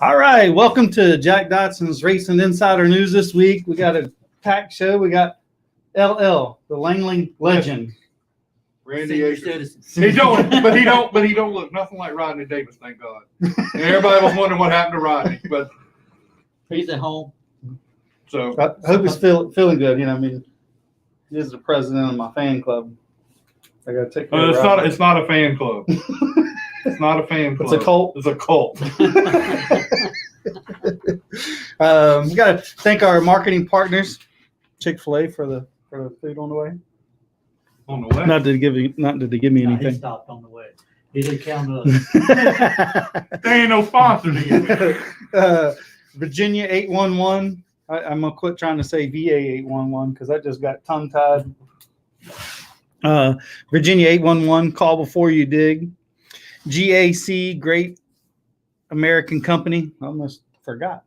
All right, welcome to Jack Dodson's Racing Insider News this week. We got a packed show. We got LL, the Langley legend. Randy Akers. He don't look nothing like Rodney Davis, thank God. And everybody was wondering what happened to Rodney, but he's at home. So I hope he's feeling good. You know, I mean, he is the president of my fan club. I got to take care of it. It's not a fan club. It's not a fan club. It's a cult. It's a cult. We got to thank our marketing partners, Chick-fil-A, for the food on the way. On the way? Not did they give me anything. He stopped on the way. He didn't count us. There ain't no sponsor to get. Virginia 811. I'm gonna quit trying to say VA 811 because I just got tongue tied. Virginia 811. Call before you dig. GAC, Great American Company. I almost forgot.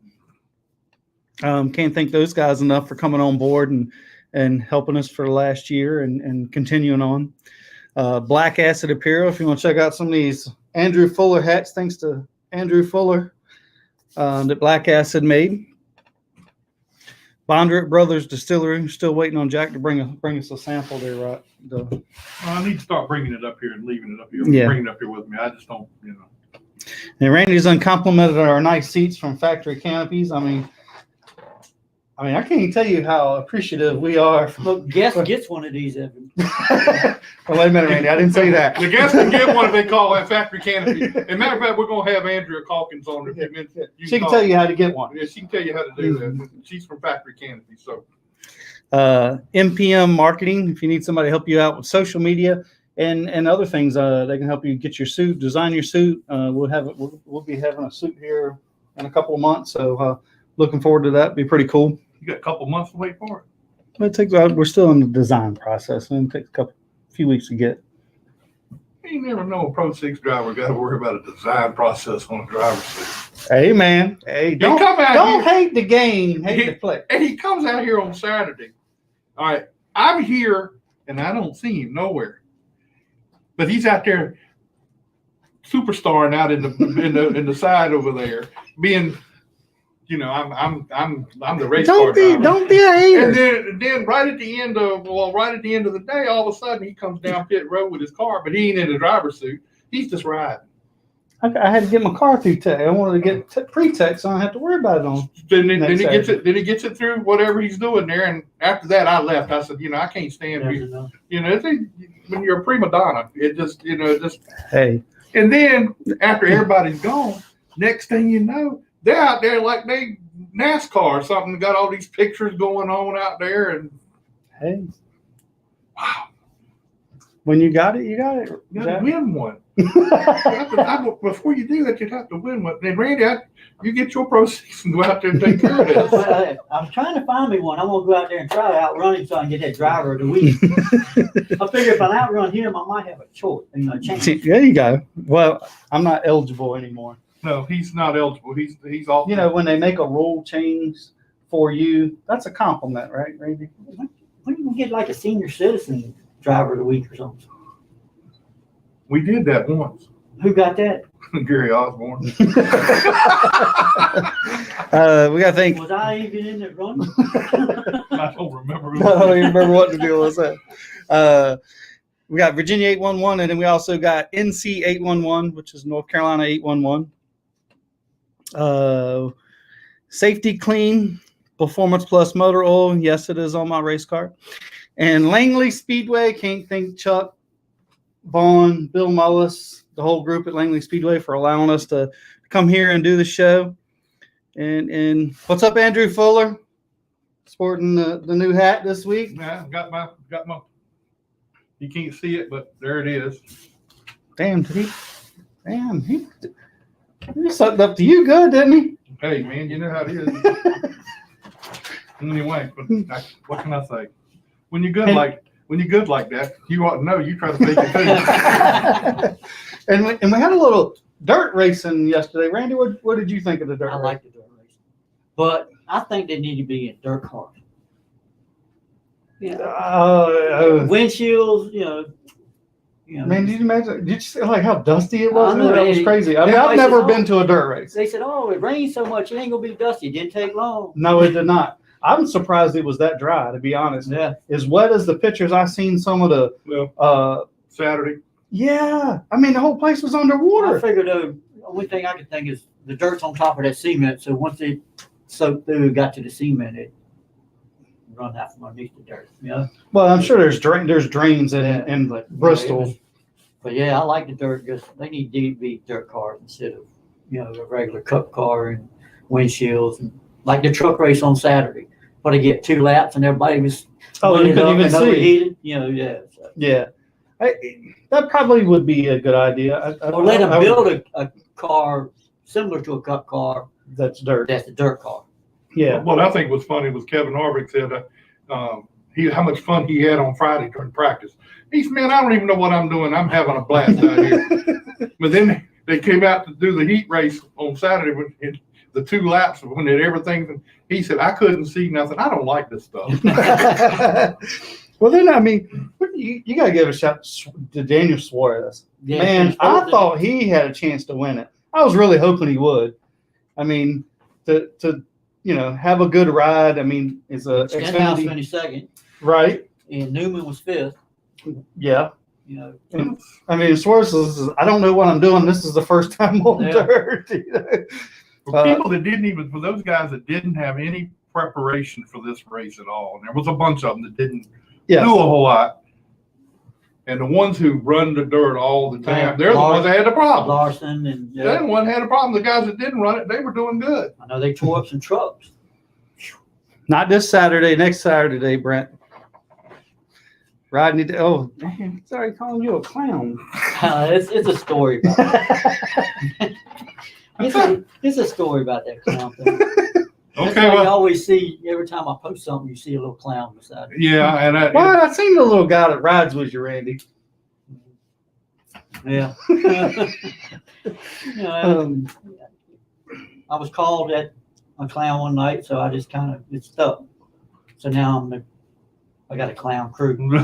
Can't thank those guys enough for coming on board and helping us for the last year and continuing on. Black Acid Apparel, if you want to check out some of these Andrew Fuller hats, thanks to Andrew Fuller that Black Acid made. Bondurant Brothers Distillery, still waiting on Jack to bring us a sample there, right? I need to start bringing it up here and leaving it up here. Yeah. Bringing it up here with me. I just don't, And Randy's uncomplimented our nice seats from Factory Canopies. I mean, I can't even tell you how appreciative we are. Look, guest gets one of these, Evan. Well, wait a minute, Randy. I didn't say that. The guests can get one if they call that Factory Canopy. As a matter of fact, we're going to have Andria Calkins on. She can tell you how to get one. Yeah, she can tell you how to do that. She's from Factory Canopy. So, MPM Marketing, if you need somebody to help you out with social media and other things, they can help you get your suit, design your suit. We'll be having a suit here in a couple of months. So looking forward to that. Be pretty cool. you got a couple months to wait for it. It takes. We're still in the design process, and it takes a few weeks to get. You never know a Pro 6 driver got to worry about a design process on a driver's seat. Hey, man. Hey, don't hate the game. Hate the play. And he comes out here on Saturday. All right. I'm here, and I don't see him nowhere. But he's out there superstarring out in the side over there, being, I'm the race car driver. Don't be a hater. And then right at the end of the day, all of a sudden he comes down pit road with his car, but he ain't in a driver's suit. He's just riding. I had to get my car through tech. I wanted to get pre-tech, so I don't have to worry about it on. Then he gets it through whatever he's doing there, and after that I left. I said, I can't stand when you're a prima donna, it just Hey. And then after everybody's gone, next thing you know, they're out there like they NASCAR or something. Got all these pictures going on out there, and hey, wow! When you got it, you got it. You got to win one. Before you do that, you'd have to win one. And Randy, you get your Pro 6 and go out there and take care of this. Well, I'm trying to find me one. I'm gonna go out there and try to outrun him so I can get that driver of the week. I figure if I outrun him, I might have a choice. Chance. There you go. Well, I'm not eligible anymore. No, he's not eligible. He's all. When they make a rule change for you, that's a compliment, right, Randy? When do you get like a senior citizen driver of the week or something? We did that once. Who got that? Gary Osborne. We got to think. Was I even in the run? I don't remember. I don't even remember what the deal was. We got Virginia 811, and then we also got NC 811, which is North Carolina 811. Safety Clean, Performance Plus Motor Oil. Yes, it is on my race car. And Langley Speedway. Can't thank Chuck, Vaughn, Bill Mullis, the whole group at Langley Speedway for allowing us to come here and do the show. And what's up, Andrew Fuller? Sporting the new hat this week. Yeah, got my. You can't see it, but there it is. He sucked up to you good, didn't he? Hey, man, you know how it is. Anyway, but what can I say? When you're good like that, you ought to know. You try to make it too. and we had a little dirt racing yesterday. Randy, what did you think of the dirt? I like the dirt racing, but I think they need to be in dirt cars. Yeah, windshields, You know, Man, did you imagine? Did you see like how dusty it was? I know, That was crazy. I mean, I've everybody never says, been to a dirt race. they said, "Oh, it rained so much, it ain't gonna be dusty." It didn't take long. No, it did not. I'm surprised it was that dry, to be honest. Yeah. As wet as the pictures I seen some of the Saturday. yeah. I mean the whole place was I underwater. figured the only thing I could think is the dirt's on top of that cement, so once it soaked through, got to the cement, it run out from underneath the dirt. You know? Well, I'm sure there's drains in but Bristol. But yeah, I like the dirt. Just they need DB dirt cars instead of a regular cup car and windshields, and like the truck race on Saturday. But they get 2 laps and everybody was Oh, you couldn't even see. overheated. Yeah. So. Yeah. That probably would be a good idea. Or let them build a car similar to a cup car. That's dirt. That's the dirt car. Yeah. What I think was funny was Kevin Harvick said how much fun he had on Friday during practice. He said, "Man, I don't even know what I'm doing. I'm having a blast out here." But then they came out to do the heat race on Saturday with the 2 laps when it everything. He said, "I couldn't see nothing. I don't like this stuff." Well, then, I mean, you got to give a shout to Daniel Suarez. Yeah, Man, I thought he had a chance to win it. I was really hoping he would. I mean, to have a good ride. I mean, it's a Stenhouse finished second, right? and Newman was 5th. Yeah. And, I mean, Suarez is, I don't know what I'm doing. This is the first time on dirt. For people that for those guys that didn't have any preparation for this race at all, and there was a bunch of them that didn't do a whole lot, and the ones who run the dirt all the time, they're the ones that had the problem. Larson and They're the one that had a problem. The guys that didn't run it, they were doing good. I know they tore up some trucks. Not this Saturday, next Saturday, Brent. Riding it. Oh, man, sorry, calling you a clown. It's a story about that. it's a story about that clown thing. Okay, well, you always see every time I post something, you see a little clown beside it. Yeah, and well, I seen the little guy that rides with you, Randy. Yeah. I was called at a clown one night, so I just kind of it stuck. So now I got a clown crew. and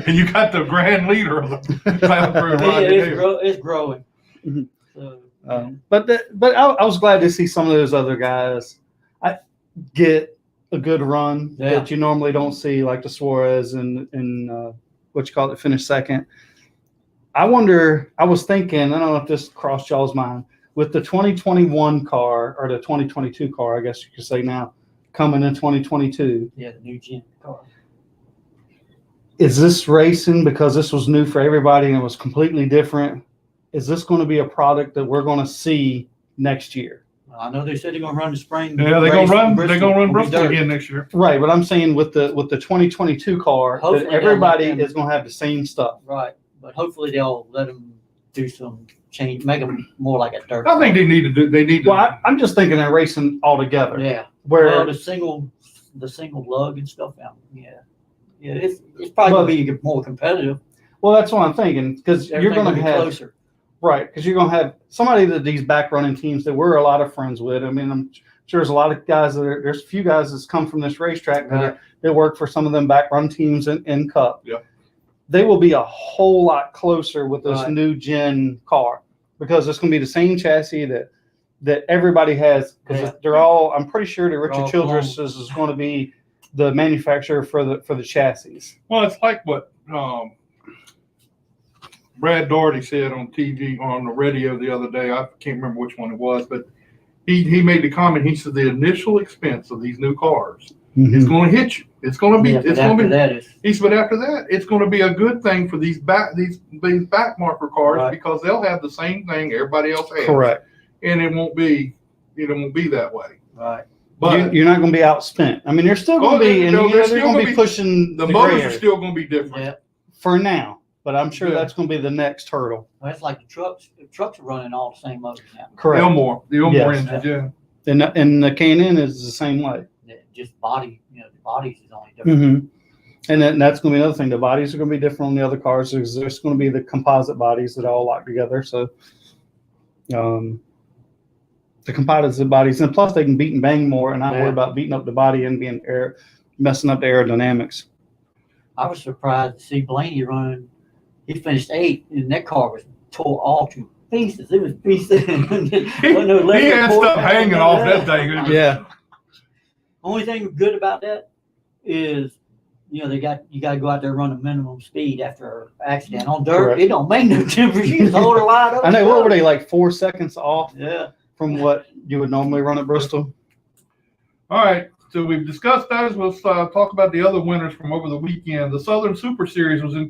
you got the grand leader of the clown crew. It's growing. Mm-hmm. So, but I was glad to see some of those other guys get a good run that you normally don't see, like the Suarez and finish second. I was thinking, I don't know if this crossed y'all's mind, with the 2021 car or the 2022 car, I guess you could say now, coming in 2022. Yeah, the new gen car. Is this racing because this was new for everybody and it was completely different? Is this going to be a product that we're going to see next year? I know they said they're going to run the spring. Yeah, they're going to run. They're going to run Bristol again next year. Right, but I'm saying with the 2022 car, that everybody is going to have the same stuff. Right, but hopefully they'll let them do some change, make them more like a dirt. I think they need to do. They need to. Well, I'm just thinking they're racing all together. Yeah. Where the single lug and stuff out. Yeah. It's probably going to be more competitive. Well, that's what I'm thinking because you're going to have closer. Right, because you're going to have somebody that these back running teams that we're a lot of friends with. I mean, I'm sure there's a lot of guys there's a few guys that's come from this racetrack that work for some of them back run teams in Cup. Yeah. They will be a whole lot closer with this new gen car because it's going to be the same chassis that everybody has. Because they're all, I'm pretty sure that Richard Childress is going to be the manufacturer for the chassis. Well, it's like what Brad Daugherty said on TV or on the radio the other day. I can't remember which one it was, but he made the comment. He said the initial expense of these new cars is going to hit you. It's going to be. It's going to be. He said, but after that, it's going to be a good thing for these back marker cars because they'll have the same thing everybody else has. Correct. And it won't be that way. Right. But you're not going to be outspent. I mean, they're still going to be, and they're going to be pushing the motors are still going to be different for now. But I'm sure that's going to be the next hurdle. Well, it's like the trucks. The trucks are running all the same motors now. Correct. The Elmore engines, yeah. And the Cain is the same way. Yeah, just body, the bodies is only different. Mm-hmm. And then that's going to be another thing. The bodies are going to be different on the other cars. There's going to be the composite bodies that all lock together. So, the composite bodies, and plus they can beat and bang more, and not worry about beating up the body and messing up the aerodynamics. I was surprised to see Blaney run. He finished 8th, and that car was tore all to pieces. It was pieces. He had stuff hanging off that thing. Yeah. Only thing good about that is, you got to go out there and run a minimum speed after an accident. On dirt, Correct. it don't make no difference. You just hold her wide up. I know. What were they, like 4 seconds off Yeah. from what you would normally run at Bristol? All right, so we've discussed those. Let's talk about the other winners from over the weekend. The Southern Super Series was in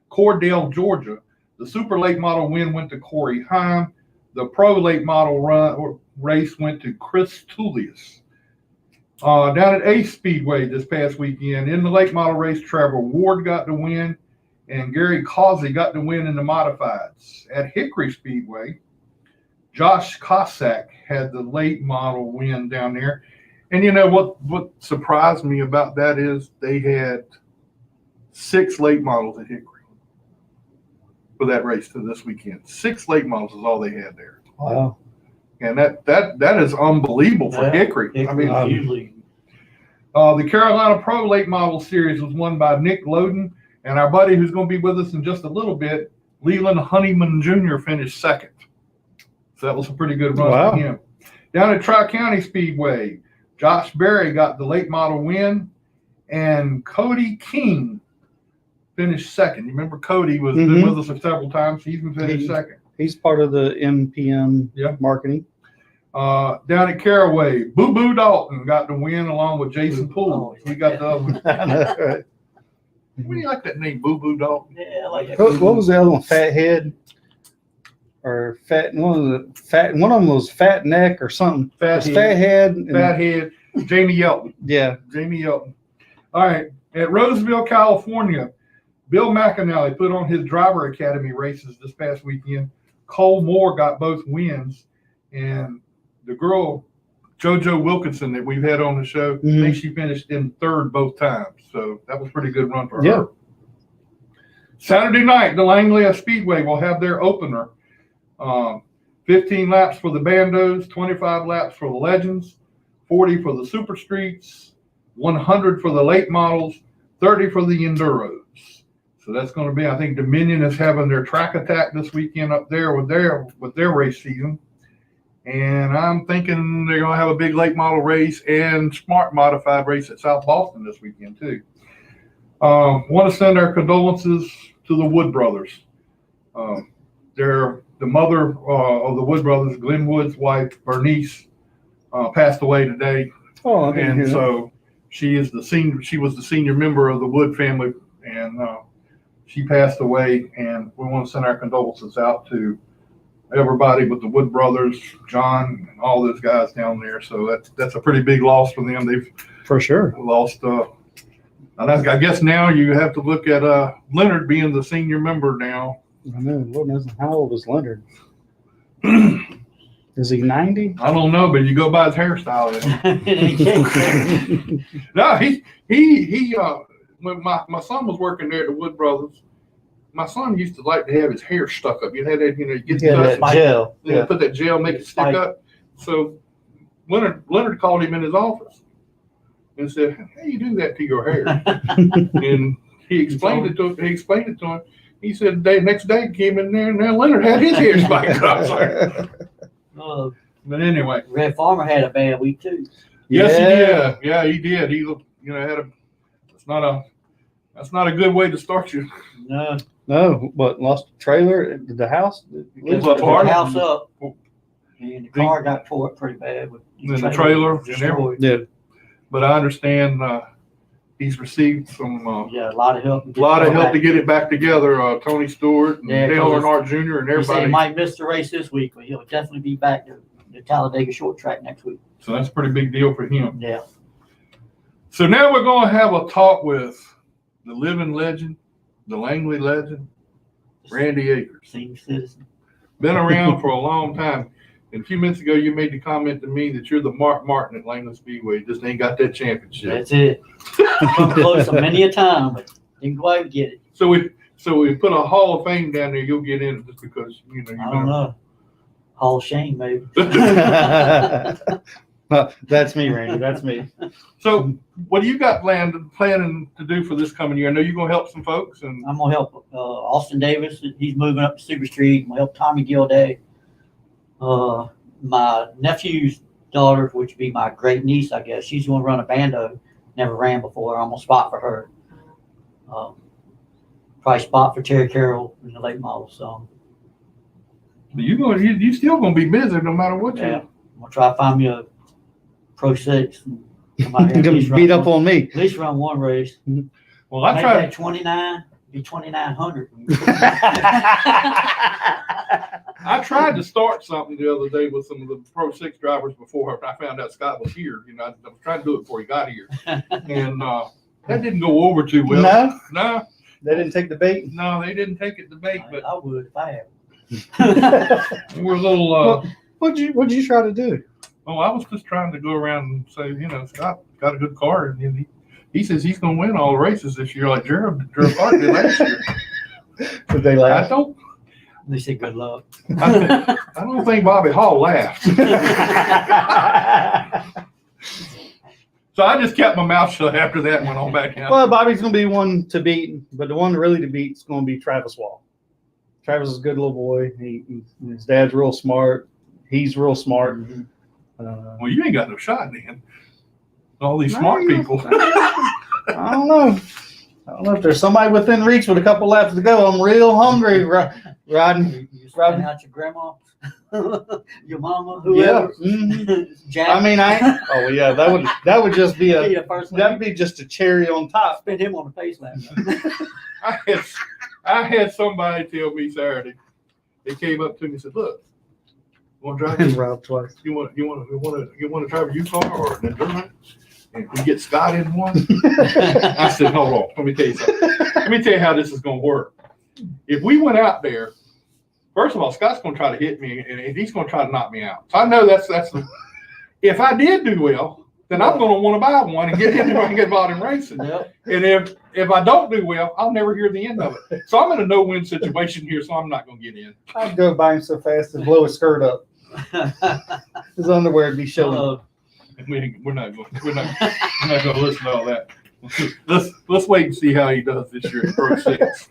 Cordell, Georgia. The Super Late Model win went to Corey Heim. The Pro Late Model race went to Chris Tullius. Down at Ace Speedway this past weekend, in the late model race, Trevor Ward got the win, and Gary Causey got the win in the modifieds. At Hickory Speedway, Josh Cossack had the late model win down there. And you know what surprised me about that is they had 6 late models at Hickory for that race to this weekend. 6 late models is all they had there. Wow. And that is unbelievable for Hickory. I mean, usually. The Carolina Pro Late Model Series was won by Nick Loden, and our buddy who's going to be with us in just a little bit, Leland Honeyman Jr. finished 2nd. So that was a pretty good run for him. Down at Tri-County Speedway, Josh Berry got the late model win, and Cody King finished 2nd. You remember Cody was been with us several times. He's been finished 2nd. He's part of the MPM marketing. Down at Caraway, Boo Boo Dalton got the win along with Jason Poole. He got the other one. I know, right? What do you like that name, Boo Boo Dalton? Yeah, I like that. What was the other one? Fat Head? Or fat? One of them was Fat Neck or something. Fat Head. Fat Head. Jamie Yelton. Yeah. Jamie Yelton. All right. At Roseville, California, Bill McAnally put on his driver academy races this past weekend. Cole Moore got both wins, and the girl JoJo Wilkinson that we've had on the show, I think she finished in 3rd both times. So that was a pretty good run for her. Saturday night, the Langley Speedway will have their opener. 15 laps for the Bandos, 25 laps for the Legends, 40 for the Super Streets, 100 for the late models, 30 for the Enduros. So that's going to be, I think Dominion is having their track attack this weekend up there with their race season. And I'm thinking they're going to have a big late model race and smart modified race at South Boston this weekend too. Want to send our condolences to the Wood brothers. The mother of the Wood brothers, Glenn Wood's wife, Bernice, passed away today. Oh, I didn't hear that. So she was the senior member of the Wood family, and she passed away, and we want to send our condolences out to everybody but the Wood brothers, John, and all those guys down there. So that's a pretty big loss for them. They've for sure lost. And I guess now you have to look at Leonard being the senior member now. I know. How old is Leonard? Is he 90? I don't know, but you go by his hairstyle. No, he when my son was working there at the Wood Brothers, my son used to like to have his hair stuck up. You had that, you get that gel. Yeah, put that gel, make it stick up. So Leonard called him in his office and said, "How do you do that to your hair?" And he explained it to him. He said, next day he came in there, and now Leonard had his hair spiked up. But anyway, Red Farmer had a bad week too. Yes, he did. Yeah, he did. He had that's not a good way to start you. No, but lost the trailer, the house. It Tore the house up, and the car got tore up pretty bad. The trailer and everything. Yeah. But I understand he's received some a lot of help. To get it back together. Tony Stewart and Dale Earnhardt Jr. and He everybody. he might miss the race this week, but he'll definitely be back to the Talladega short track next week. So that's a pretty big deal for him. Yeah. So now we're going to have a talk with the living legend, the Langley legend, Randy Akers. Senior citizen. Been around for a long time. And a few minutes ago, you made the comment to me that you're the Mark Martin at Langley Speedway. Just ain't got that championship. That's it. Come close many a time, but didn't go out and get it. So we put a Hall of Fame down there. You'll get in just because I don't know. Hall of Shame, maybe. That's me, Randy. That's me. So, what do you got planning to do for this coming year? I know you're gonna help some folks, and I'm gonna help Austin Davis. He's moving up to Super Street. I'm gonna help Tommy Gilday. My nephew's daughter, which would be my great niece, I guess, she's gonna run a bando. Never ran before. I'm gonna spot for her. Probably spot for Terry Carroll in the late model. So you still gonna be busy no matter what yeah, I'm gonna try to find me a Pro 6. And come out here You're and gonna at least beat run up one- on me. At least run one race. Well, I Make tried. that 29, be 2,900. I tried to start something the other day with some of the Pro 6 drivers before I found out Scott was here. You know, I was trying to do it before he got here, and that didn't go over too well. No, they didn't take the bait. No, they didn't take it to bait, but I would if I had. we're a little. What'd you try to do? Oh, I was just trying to go around and say, you know, Scott got a good car, and he says he's going to win all the races this year, like Gerald Clark did last year. Did they I laugh? don't. They said good luck. I don't think Bobby Hall laughed. So I just kept my mouth shut after that and went on back down. Well, Bobby's going to be one to beat, but the one really to beat is going to be Travis Wall. Travis is a good little boy. His dad's real smart. He's real smart. Well, you ain't got no shot, then. All these smart people. I don't know. I don't know if there's somebody within reach with a couple laps to go. I'm real hungry, riding. You spitting out your grandma, your mama, whoever. Yeah. Mm-hmm. Jack. I mean, oh yeah, that would just be Be the first that'd be just a cherry on top. spin him on the face lap. I had somebody tell me Saturday. They came up to me and said, "Look, you want to drive? Rob twice. You want to drive a U-car or an Endurance? And we get Scott in one." I said, "Hold on. Let me tell you something. Let me tell you how this is going to work. If we went out there, first of all, Scott's going to try to hit me, and he's going to try to knock me out. So I know that's the. If I did do well, then I'm going to want to buy one and get in there and get involved in racing. Yep. And if I don't do well, I'll never hear the end of it. So I'm in a no-win situation here, so I'm not going to get in." I'd go by him so fast and blow his skirt up. His underwear would be showing. We're not going to listen to all that. Let's wait and see how he does this year in Pro 6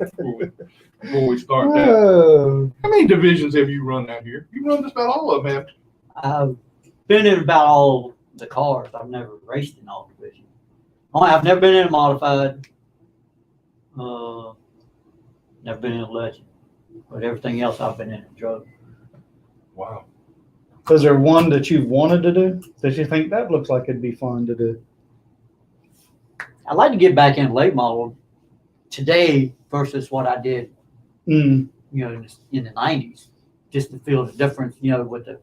before we start that. Oh. How many divisions have you run out here? You run just about all of them, have I've been in about all the cars. I've never raced in all divisions. I've never been in a modified. Never been in a legend. But everything else I've been in a drug. Wow. Is there one that you've wanted to do that you think that looks like it'd be fun to do? I'd like to get back in late model today versus what I did, Mm. you know, in the 90s, just to feel the difference, you know, with the,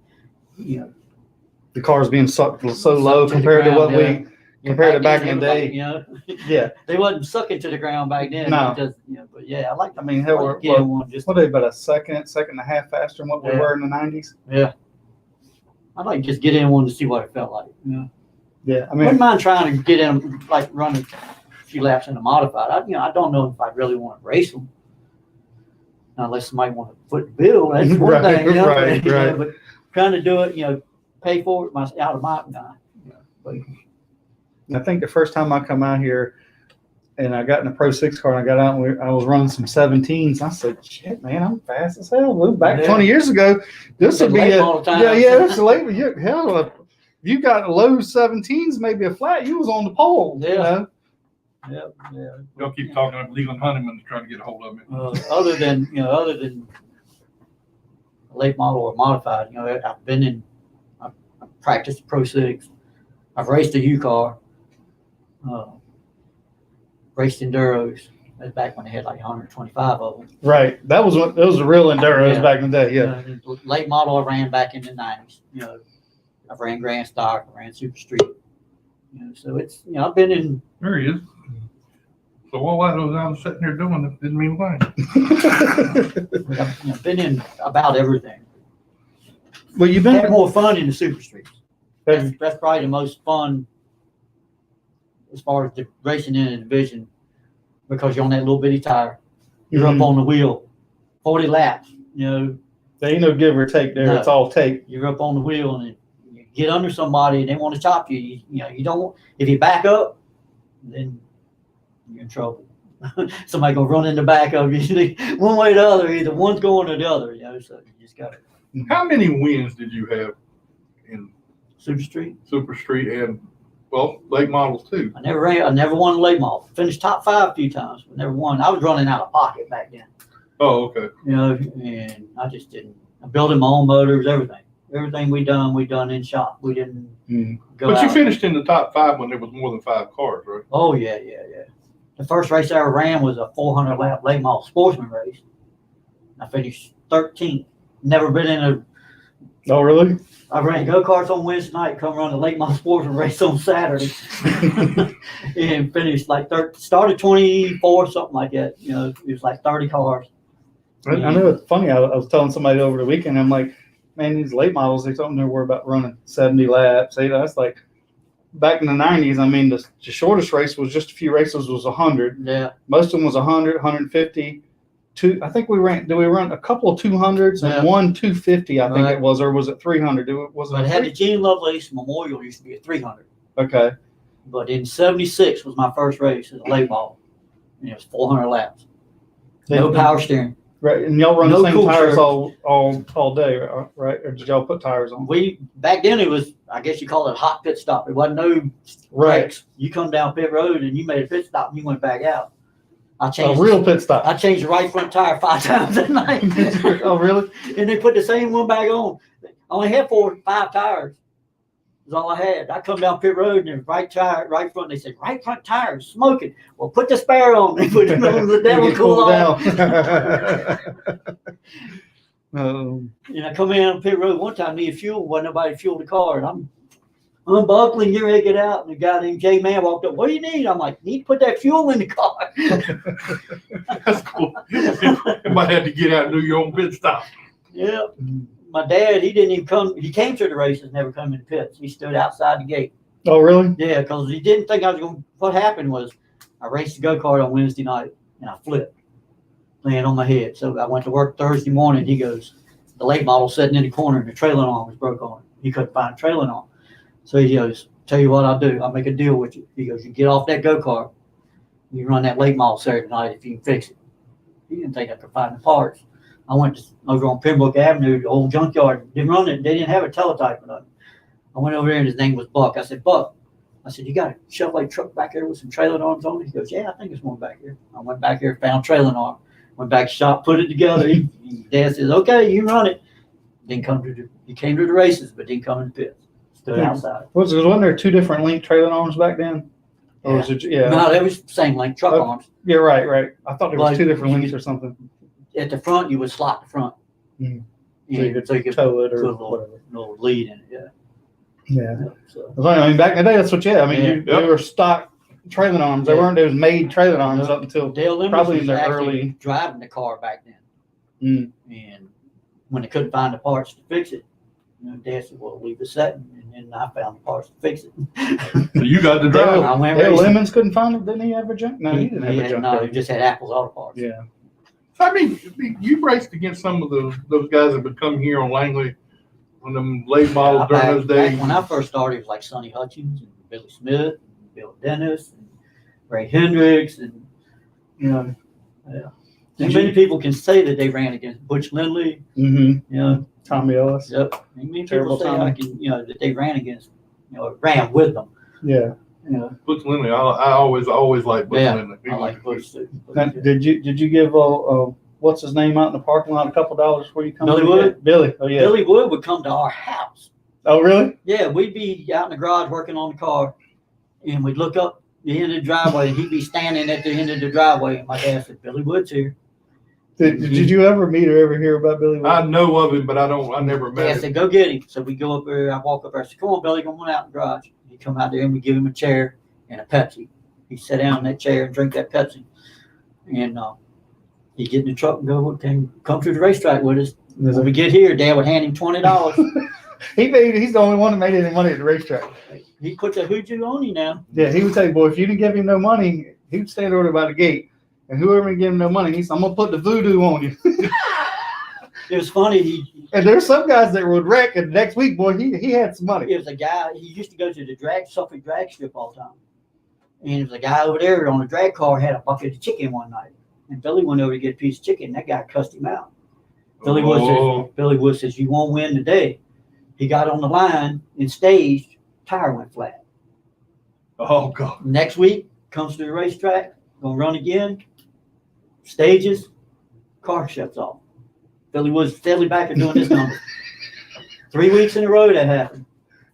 you know, The cars being so low Sucked to the compared to what ground, compared to back in the everybody, day. you know, Yeah. they wasn't sucking to the ground back then. No. It just, you know, but yeah, I like. I mean, hell, like to get in one just. what are they, about a second and a half faster than what we Yeah. were in the 90s? Yeah. I'd like to just get in one to see what it felt like. You know? Yeah. I Wouldn't mean, mind trying to get in, like run a few laps in a modified. I don't know if I really want to race them. Unless somebody want to foot the bill, that's one Right, thing. You know? right, You know, right. but trying to do it, you know, pay for it out of my. But I think the first time I come out here and I got in a Pro 6 car and I got out and I was running some 17s. I said, shit, man, I'm fast as hell. Well, back Yeah. 20 years ago, this would be Late all the time. this is late. Hell, if you got low 17s, maybe a flat, you was on the pole. You Yeah. know? yeah. Y'all keep talking about Leland Honeyman to try to get a hold of me. Other than late model or modified, you know, I've practiced Pro 6. I've raced a U car, raced enduros. That's back when they had like 125 of them. Right. That was those were real enduros Yeah. back in the day. Yeah. Late model I ran back in the 90s. You know, I've ran Grand Stock, I ran Super Street. You know, so it's, you know, I've been in. There he is. So all that I was sitting there doing it didn't mean a thing. I've been in about everything. Well, you've Had been more fun in the Super Streets. have- That's probably the most fun as far as the racing in a division, because you're on that little bitty tire. You're Mhm. up on the wheel, 40 laps. You know, there ain't no give or take there. No. It's all take. you're up on the wheel and get under somebody and they want to chop you, you don't. If you back up, then you're in trouble. Somebody gonna run in the back of you, one way or the other. Either one's going or the other. So you just got to. How many wins did you have in Super Street? Super Street and late models too? I never won a late model. Finished top 5 a few times, but never won. I was running out of pocket back then. Oh, okay. And I just didn't. I building my own motors, everything. Everything we done in shop. We didn't go But out. you finished in the top 5 when there was more than 5 cars, right? Oh yeah. The first race I ever ran was a 400 lap late model sportsman race. I finished 13th. Never been in a. Oh, really? I ran go-karts on Wednesday night, come run the late model sportsman race on Saturday, and finished like started 24, something like that. It was like 30 cars. I know it's funny. I was telling somebody over the weekend, I'm like, man, these late models, they told me they were about running 70 laps. That's like back in the 90s. I mean, the shortest race was just a few races was 100. Yeah. Most of them was 100, 150. I think we run a couple of 200s and Yeah. one 250, I think Right. it was, or was it 300? Was it But it had the Gene Lovelace Memorial used to be at 300. Okay. But in 76 was my first race as a late model. And it was 400 laps. No power steering. Right, and y'all run No the same cool tires curves. all day, right? Or did y'all put tires on? Back then it was, I guess you call it a hot pit stop. It wasn't no brakes. You come down pit road and you made a pit stop and you went back out. I A changed real pit stop. I changed the right front tire 5 times that night. Oh, really? And they put the same one back on. I only had 4 or 5 tires. That's all I had. I come down pit road and the right front. They said, right front tire is smoking. Well, put the spare on. They put it on the devil cool off. And I come in on pit road one time, need fuel. Wasn't nobody fuel the car. And I'm unbuckling, getting ready to get out. And the guy named J Man walked up. What do you need? I'm like, need to put that fuel in the car. That's cool. Everybody had to get out and do your own pit stop. Yeah. My dad, he didn't even come. He came to the races, never come in the pits. He stood outside the gate. Oh, really? Yeah, because he didn't think I was going to. What happened was I raced the go-kart on Wednesday night, and I flipped, laying on my head. So I went to work Thursday morning. He goes, the late model sitting in the corner, and the trailing arm was broke on it. He couldn't find a trailing arm. So he goes, tell you what I'll do. I'll make a deal with you. He goes, you get off that go-kart. You run that late model Saturday night if you can fix it. He didn't think I could find the parts. I went over on Pembroke Avenue, the old junkyard. Didn't run it. They didn't have a teletype or nothing. I went over there and his name was Buck. I said, Buck. I said, you got a Chevrolet truck back there with some trailing arms on it? He goes, yeah, I think there's one back here. I went back here, found trailing arm. Went back to the shop, put it together. Dad says, okay, you run it. He came to the races, but didn't come in the pits. Stood outside. Wasn't there 2 different link trailing arms back then? Or was it, yeah. No, that was the same length truck arms. Yeah, right. I thought there was Like, 2 different you links could- or something. At the front, you would slot the front. Mhm. And so you could tow it put or a little lead in it. Yeah. Yeah. So, I mean, back in the day, that's what you had. I mean, Yeah. they were stock trailing arms. They Yeah. weren't those made trailing arms Yeah. up until Dale Lemons probably in was the actually early. driving the car back then. Mm. And when they couldn't find the parts to fix it, Dad said, well, leave it setting. And then I found the parts to fix it. So you got the drive. I went Dale racing. Lemons couldn't find it. Didn't he have a junk? No, he didn't have a junk. No, car. he just had Apple's Auto Parts. Yeah. I mean, you raced against some of those guys that would come here on Langley on them late models during those days. When I first started, it was like Sonny Hutchins and Billy Smith and Bill Dennis and Ray Hendricks and And many people can say that they ran against Butch Lindley. Mm-hmm. Tommy Ellis. Yep. And many Terrible people say Tommy. that they ran against, ran with them. Yeah. Butch Lindley, I always liked Butch Lindley. I like Butch too. Now, did you give what's his name out in the parking lot a couple $2 before you come? Billy in? Wood? Billy. Oh yeah. Billy Wood would come to our house. Oh really? Yeah, we'd be out in the garage working on the car, and we'd look up the end of the driveway, and he'd be standing at the end of the driveway, and my dad said, "Billy Wood's here." Did you ever meet or ever hear about Billy Wood? I know of him, but I never met Dad him. said, "Go get him." So we go up there. I walk up there. I said, "Come on, Billy, come on out in the garage." He come out there, and we give him a chair and a Pepsi. He sit down in that chair and drink that Pepsi, and he get in the truck and come to the racetrack with us. When we get here, Dad would hand him $20. He's the only one that made any money at the racetrack. He puts a hoodoo on you now. Yeah, he would say, boy, if you didn't give him no money, he would stand over by the gate. And whoever didn't give him no money, he said, I'm going to put the voodoo on you. It was funny. And there's some guys that would wreck, and next week, boy, he had some money. It was a guy. He used to go to the Suffolk drag strip all the time. And it was a guy over there on a drag car had a bucket of chicken one night. And Billy went over to get a piece of chicken. And that guy cussed him out. Billy Wood says, "You won't win today." He got on the line and staged. Tire went flat. Oh, God. Next week, comes to the racetrack, gonna run again. Stages, car shuts off. Billy Wood's steadily back to doing this number. 3 weeks in a row that happened.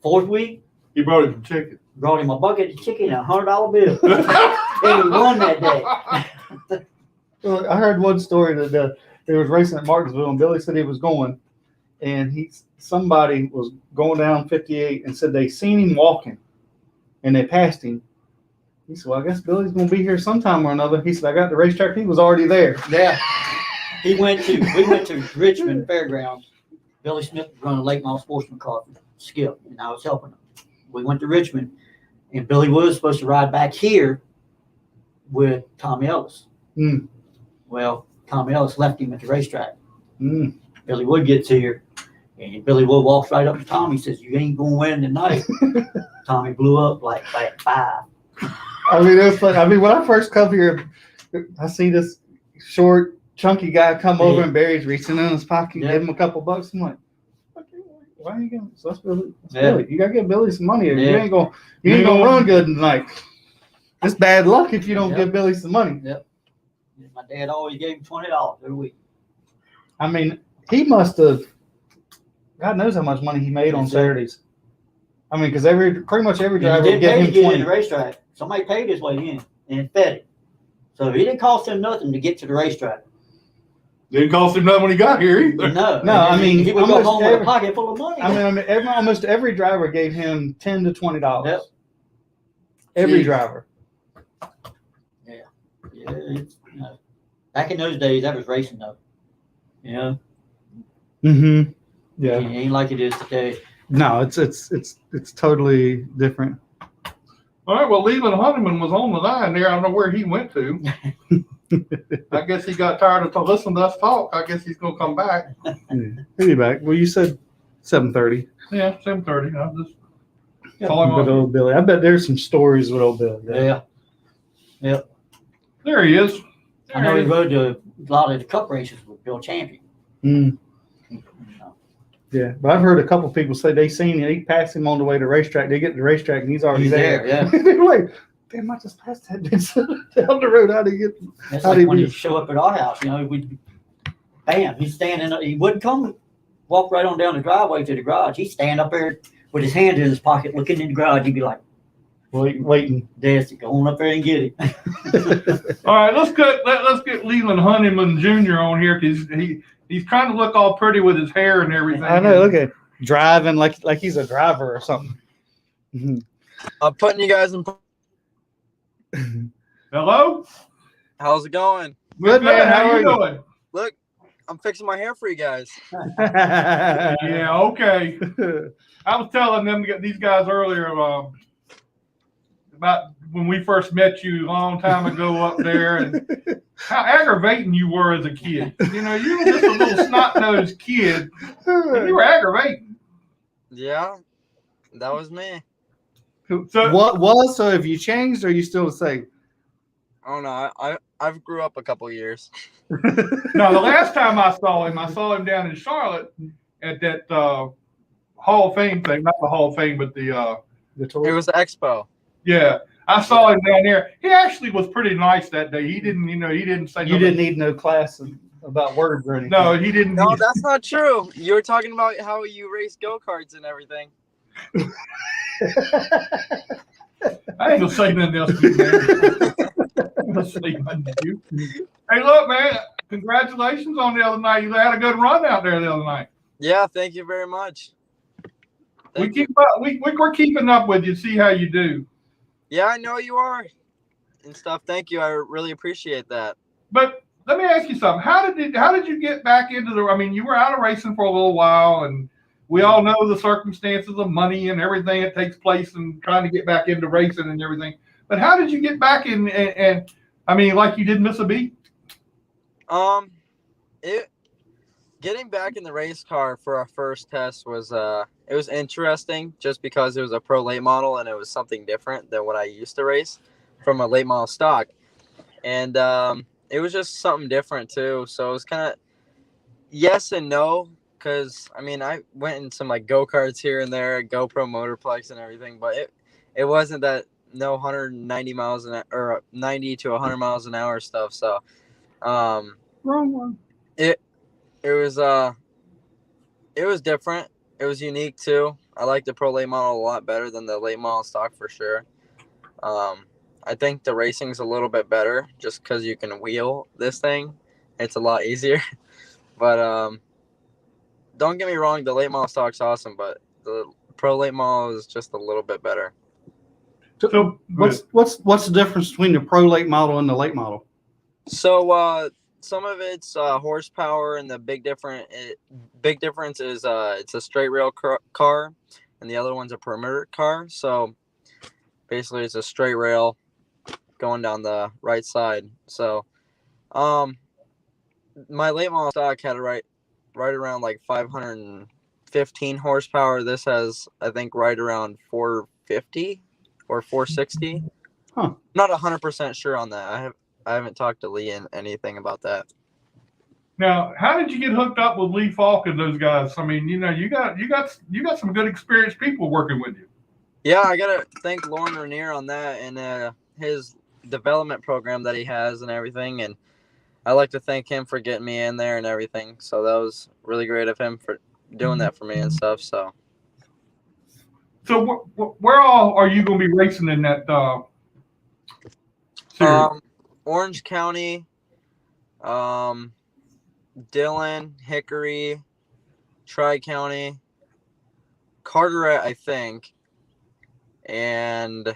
4th week, He brought him some chicken. brought him a bucket of chicken and a $100 bill. And he won that day. Well, I heard one story that they was racing at Martinsville, and Billy said he was going, and somebody was going down 58 and said they seen him walking, and they passed him. He said, "Well, I guess Billy's gonna be here sometime or another." He said, "I got the racetrack." He was already there. Yeah. We went to Richmond Fairgrounds. Billy Smith was running a late model sportsman car for Skip, and I was helping him. We went to Richmond, and Billy Wood was supposed to ride back here with Tommy Ellis. Mm. Well, Tommy Ellis left him at the racetrack. Mm. Billy Wood gets here, and Billy Wood walks right up to Tommy and says, "You ain't going to win tonight." Tommy blew up like 5. I mean, it was funny. I mean, when I first come here, I see this short, chunky guy come over, and Barry's reaching in his pocket and give him a couple bucks. I'm like, "Okay, why are you going?" So that's Billy. Billy. You gotta give Billy some money. You ain't gonna run good tonight. It's bad luck if you don't give Billy some money. Yep. My dad always gave him $20 every week. I mean, he must have. God knows how much money he made on Saturdays. I mean, because pretty much every driver would give him to get 20. in the racetrack. Somebody paid his way in and fed it. So he didn't cost him nothing to get to the racetrack. Didn't cost him nothing when he got here either. No. I mean, he would go home with a pocket full of money. I mean, almost every driver gave him $10 to $20. Yep. Every driver. Yeah. Back in those days, that was racing, though. You know? Mm-hmm. Yeah. It ain't like it is today. No, it's totally different. All right, well, Leland Honeyman was on the line there. I don't know where he went to. I guess he got tired of listening to us talk. I guess he's going to come back. Yeah. He'll be back. Well, you said 7:30. Yeah, 7:30. I just But old Billy. I bet there's some stories with old Billy. Yeah. Yep. There he is. I know he rode to a lot of the cup races with Bill Champion. Mm. Yeah, but I've heard a couple people say they seen him. He passed him on the way to the racetrack. They get to the racetrack and he's already there. Yeah. They're like, "Damn, I just passed that bitch down the road. How do you get?" That's like when you show up at our house. You know, bam, he's standing. He wouldn't come walk right on down the driveway to the garage. He'd stand up there with his hand in his pocket, looking in the garage. He'd be like, waiting. "Dad's go on up there and get it." All right, let's get Leland Honeyman Jr. on here because he's trying to look all pretty with his hair and everything. I know. Look at driving like he's a driver or something. Mm-hmm. I'm putting you guys in. Hello? How's it going? Good, man. How you doing? Look, I'm fixing my hair for you guys. Yeah, okay. I was telling these guys earlier about when we first met you a long time ago up there and how aggravating you were as a kid. You know, you were just a little snot-nosed kid, and you were aggravating. Yeah, that was me. So, so have you changed or are you still the same? Oh no, I've grew up a couple years. no, the last time I saw him down in Charlotte at that Hall of Fame thing. Not the Hall of Fame, but the It was the expo. Yeah, I saw him down there. He actually was pretty nice that day. He didn't say you didn't need no class about words or anything. No, he didn't. No, that's not true. You were talking about how you race go-karts and everything. I ain't gonna say nothing else to you, man. I'm gonna say nothing to you. Hey, look, man, congratulations on the other night. You had a good run out there the other night. Yeah, thank you very much. We're keeping up with you, see how you do. Yeah, I know you are and stuff. Thank you. I really appreciate that. But let me ask you something. How did you get back into I mean, you were out of racing for a little while, and we all know the circumstances of money and everything that takes place and trying to get back into racing and everything. But how did you get back in? And I mean, like you didn't miss a beat. getting back in the race car for our first test was it was interesting just because it was a pro late model and it was something different than what I used to race from a late model stock. And it was just something different too. So it was kind of yes and no, because I mean I went in some like go-karts here and there, GoPro Motorplex and everything, but it wasn't that no 190 miles an hour or 90 to 100 miles an hour stuff. So Wrong one. it was different. It was unique too. I like the pro late model a lot better than the late model stock for sure. I think the racing's a little bit better just because you can wheel this thing. It's a lot easier. But don't get me wrong, the late model stock's awesome, but the pro late model is just a little bit better. So What's the difference between the pro late model and the late model? So some of it's horsepower, and the big difference is it's a straight rail car, and the other one's a perimeter car. So basically, it's a straight rail going down the right side. So my late model stock had right around like 515 horsepower. This has, I think, right around 450 or 460. Huh. Not 100% sure on that. I haven't talked to Lee and anything about that. now, how did you get hooked up with Lee Falk and those guys? I mean, you got some good experienced people working with you. Yeah, I gotta thank Lauren Rainier on that and his development program that he has and everything. And I like to thank him for getting me in there and everything. So that was really great of him for doing that for me and stuff. So where all are you going to be racing in that series? Orange County, Dillon, Hickory, Tri-County, Carteret, I think. And I'm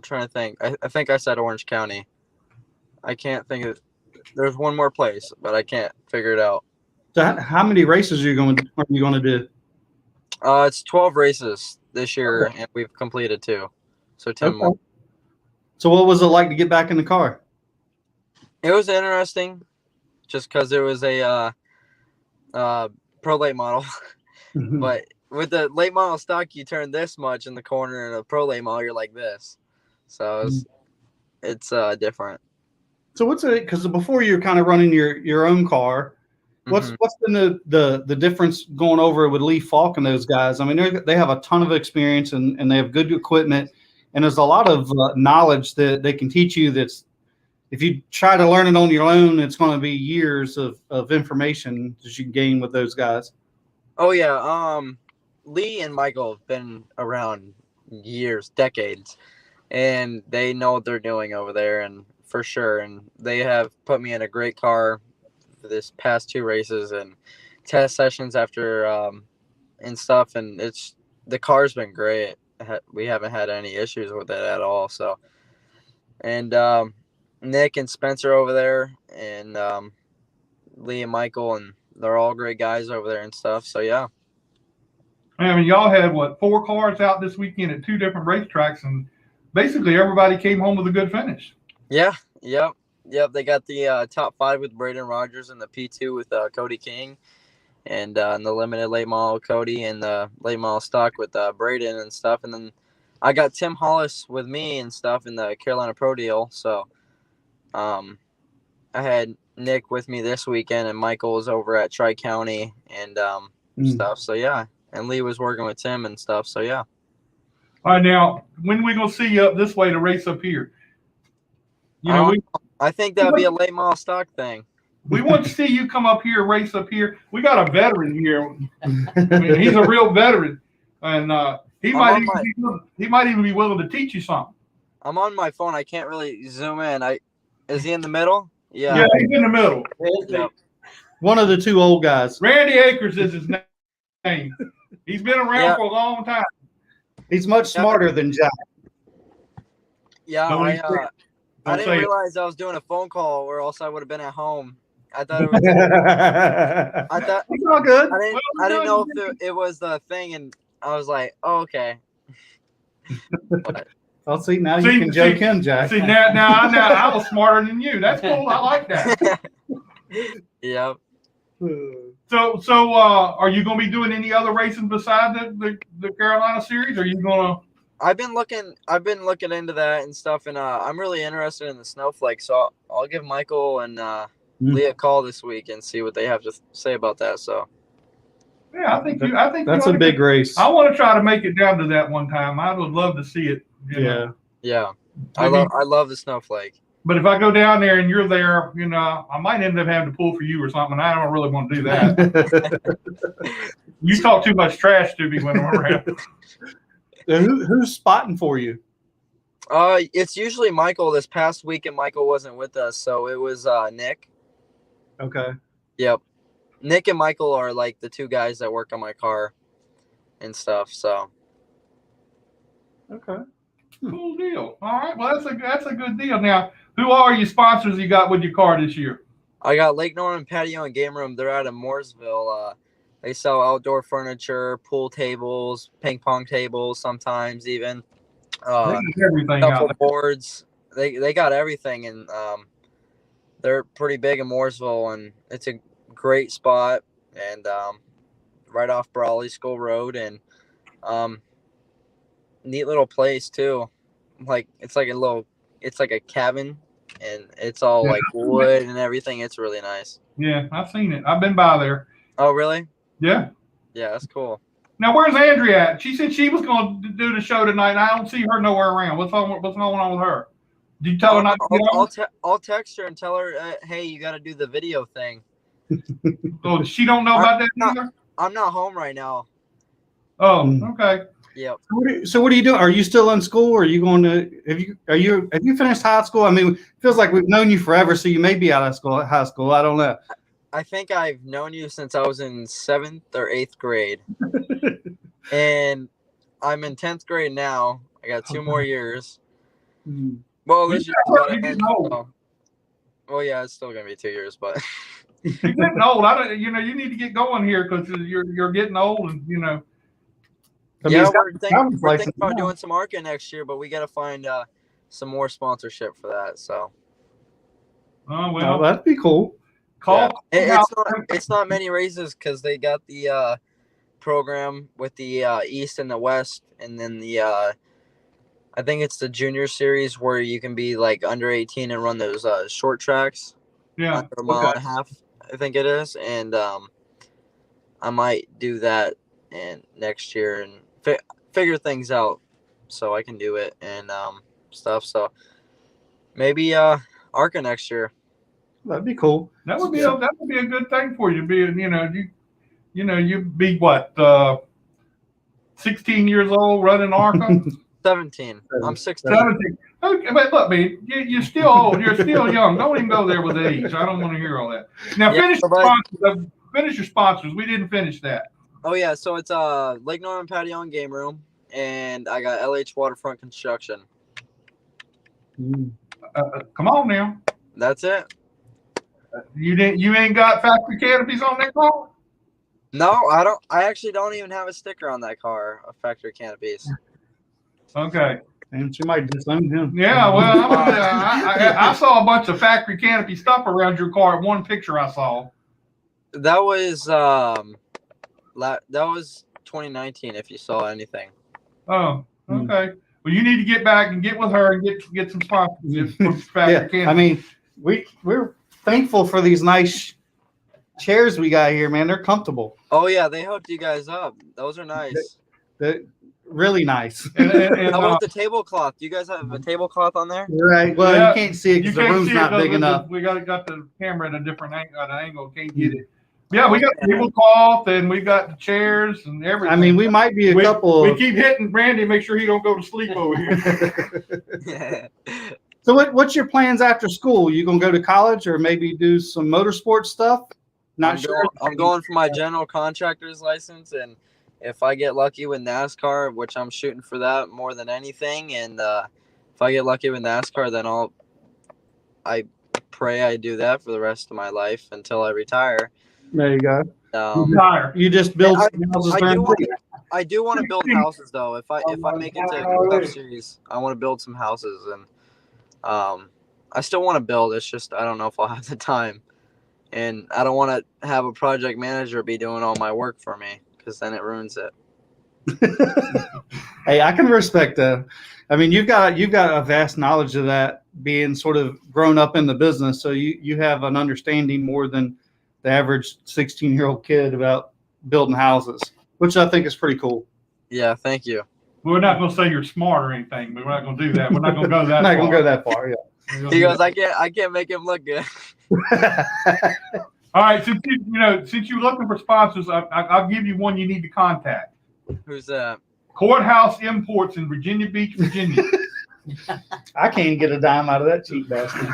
trying to think. I think I said Orange County. I can't think of. There's one more place, but I can't figure it out. So how many races are you going to do? It's 12 races this year, and we've completed 2, so 10 more. So what was it like to get back in the car? It was interesting, just because it was a pro late model, but with the late model stock, you turn this much in the corner, and a pro late model, you're like this. So it's different. So what's it? Because before you're kind of running your own car, what's been the difference going over with Lee Falk and those guys? I mean, they have a ton of experience and they have good equipment, and there's a lot of knowledge that they can teach you. That's if you try to learn it on your own, it's going to be years of information that you can gain with those guys. Oh yeah, Lee and Michael have been around years, decades, and they know what they're doing over there, and for sure. And they have put me in a great car for this past 2 races and test sessions after and stuff. And the car's been great. We haven't had any issues with it at all. So, and Nick and Spencer over there, and Lee and Michael, and they're all great guys over there and stuff. So yeah. I mean, y'all had 4 cars out this weekend at 2 different racetracks, and basically everybody came home with a good finish. Yeah. Yep. They got the top 5 with Braden Rogers and the P2 with Cody King, and in the limited late model Cody, and the late model stock with Braden and stuff. And then I got Tim Hollis with me and stuff in the Carolina Pro deal. So I had Nick with me this weekend, and Michael was over at Tri-County and stuff. So yeah, and Lee was working with Tim and stuff. So yeah. All right, now when we gonna see you up this way to race up here? You know, I think that'd be a late model stock thing. We want to see you come up here, race up here. We got a veteran here. I mean, he's a real veteran, and he might even be willing to teach you something. I'm on my phone. I can't really zoom in. Is he in the middle? Yeah. Yeah, he's in the middle. Yep. One of the 2 old guys. Randy Akers is his name. He's been around for a long time. He's much smarter than Jack. Yeah, I didn't realize I was doing a phone call, or else I would have been at home. I thought it was. It's all good. I didn't know if it was the thing, and I was like, "Oh, okay." But, I'll see now. You can joke him, Jack. See now I was smarter than you. That's cool. I like that. Yep. So, are you going to be doing any other racing beside the Carolina series? Or are you going to? I've been looking into that and stuff, and I'm really interested in the snowflake. So I'll give Michael and Lee a call this week and see what they have to say about that. So Yeah, I think That's a big race. I want to try to make it down to that one time. I would love to see it. You know. Yeah. Maybe- I love the snowflake. But if I go down there and you're there, you know, I might end up having to pull for you or something. I don't really want to do that. You talk too much trash to me when I'm around. Who's spotting for you? It's usually Michael. This past weekend, Michael wasn't with us, so it was Nick. Okay. Yep. Nick and Michael are like the two guys that work on my car and stuff. So. Okay. Cool deal. All right. Well, that's a good deal. Now, who are your sponsors you got with your car this year? I got Lake Norman Patio and Game Room. They're out of Mooresville. They sell outdoor furniture, pool tables, ping pong tables, sometimes even. They got everything out Couple there. boards. They got everything, and they're pretty big in Mooresville, and it's a great spot, and right off Brawley School Road, and neat little place too. Like it's like a cabin, and it's all like wood and everything. It's really nice. Yeah, I've seen it. I've been by there. Oh, really? Yeah. Yeah, that's cool. Now, where's Andria at? She said she was going to do the show tonight, and I don't see her nowhere around. What's going on with her? Did you tell her not to get on? I'll text her and tell her, hey, you got to do the video thing. Oh, she don't know about that either? I'm not home right now. Oh, okay. Yep. So what are you doing? Are you still in school? Or are you going to? Have you finished high school? I mean, it feels like we've known you forever, so you may be out of high school. I don't know. I think I've known you since I was in 7th or 8th grade, and I'm in 10th grade now. I got 2 more years. Well, this year's about to end. So. Well, yeah, it's still gonna be 2 years, but you're getting old. You need to get going here because you're getting old, and you know. Yeah, we're thinking about doing some ARCA next year, but we got to find some more sponsorship for that. So. Oh well, that'd be cool. It's not many races because they got the program with the East and the West, and then the I think it's the Junior Series where you can be like under 18 and run those short tracks. Yeah, under a mile and a half, I think it is, and I might do that next year and figure things out so I can do it and stuff. So maybe ARCA next year. That'd be cool. That would be a good thing for you. Being you'd be what 16 years old running ARCA. 17. I'm 16. 17. Okay, but look, man, you're still old. You're still young. Don't even go there with age. I don't want to hear all that. Now finish your sponsors. We didn't finish that. Oh yeah, so it's Lake Norman Patio and Game Room, and I got LH Waterfront Construction. Come on now. That's it. You ain't got factory canopies on that car? No, I don't. I actually don't even have a sticker on that car of factory canopies. Okay. And she might disown him. Yeah, well, I saw a bunch of factory canopy stuff around your car. One picture I saw. That was 2019. If you saw anything. Oh, okay. Well, you need to get back and get with her and get some sponsorships for factory canopy. I mean, we're thankful for these nice chairs we got here, man. They're comfortable. Oh yeah, they hooked you guys up. Those are nice. They're really nice. And how about the tablecloth? Do you guys have a tablecloth on there? Right. Well, yeah, you can't see it because the room's not big enough. We got the camera at a different angle. Can't get it. Yeah, we got the tablecloth and we got the chairs and everything. I mean, we might be a couple. We keep hitting Brandy, make sure he don't go to sleep over here. So what's your plans after school? You gonna go to college or maybe do some motorsport stuff? Not sure. I'm going for my general contractor's license, and if I get lucky with NASCAR, which I'm shooting for that more than anything, and if I get lucky with NASCAR, then I pray I do that for the rest of my life until I retire. There you go. You just build houses. I do want to build houses though. If I make it to the Cup Series, I want to build some houses, and I still want to build. It's just I don't know if I'll have the time. and I don't want to have a project manager be doing all my work for me because then it ruins it. Hey, I can respect that. I mean, you've got a vast knowledge of that, being sort of grown up in the business, so you have an understanding more than the average 16-year-old kid about building houses, which I think is pretty cool. Yeah, thank you. We're not going to say you're smart or anything, but we're not going to do that. We're not going to go that Not far. gonna go that far. Yeah. He goes, I can't make him look good. All right, since you're looking for sponsors, I'll give you one you need to contact. Who's that? Courthouse Imports in Virginia Beach, Virginia. I can't get a dime out of that cheap bastard.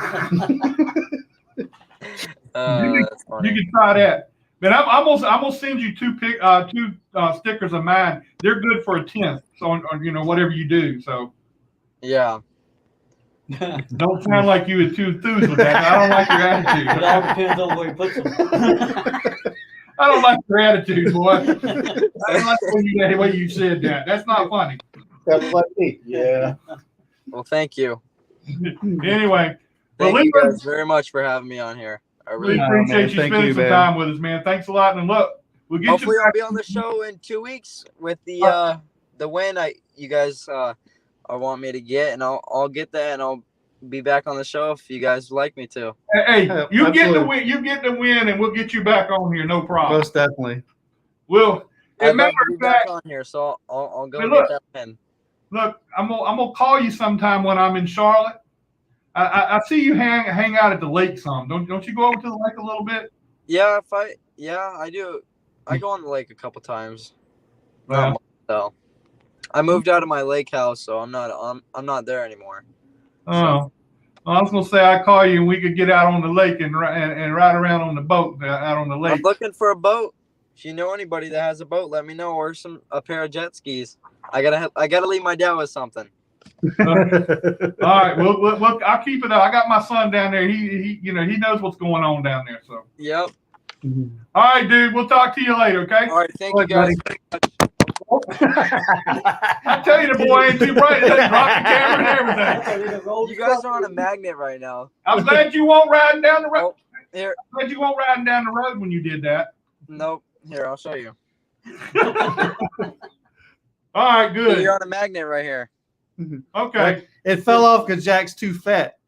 That's funny. You can try that. Man, I'm gonna send you two stickers of mine. They're good for a 10th. So on whatever you do. So Yeah. don't sound like you were too enthused with that. I don't like your attitude. It all depends on where you put them. I don't like your attitude, boy. I don't like the way you said that. That's not funny. That was like me. Yeah. Well, thank you. Anyway, Thank you Leland, guys very much for having me on here. I we really appreciate man. you Thank spending you, some man. time with us, man. Thanks a lot. And look, we'll get Hopefully you I'll back. be on the show in 2 weeks with the win you guys want me to get, and I'll get that, and I'll be back on the show if you guys would like me to. Hey, Yeah, you get the absolutely. win. You get the win, and we'll get you back on here. No problem. Most definitely. Well, as a I'd love matter to be of back fact, on here, so I'll go Hey, get look. that win. look, I'm gonna call you sometime when I'm in Charlotte. I see you hang out at the lake some. Don't you go over to the lake a little bit? Yeah, I do. I go on the lake a couple times. Not Well, much, though. I moved out of my lake house, so I'm not there anymore. I was gonna say I'd call you and we could get out on the lake and ride around on the boat out on the I'm lake. looking for a boat. If you know anybody that has a boat, let me know, or a pair of jet skis. I gotta leave my dad with something. All right, well, I'll keep it up. I got my son down there. He knows what's going on down there. So, Yep. all right, dude. We'll talk to you later. Okay. All right. Thank you guys. I tell you, the boy ain't too bright. They drop the camera and everything. You guys are on a magnet right now. I'm glad you weren't riding down the road. Oh, here. I'm glad you weren't riding down the road when you did that. Nope. Here, I'll show you. All right, good. You're on a magnet right here. Okay. It fell off because Jack's too fat.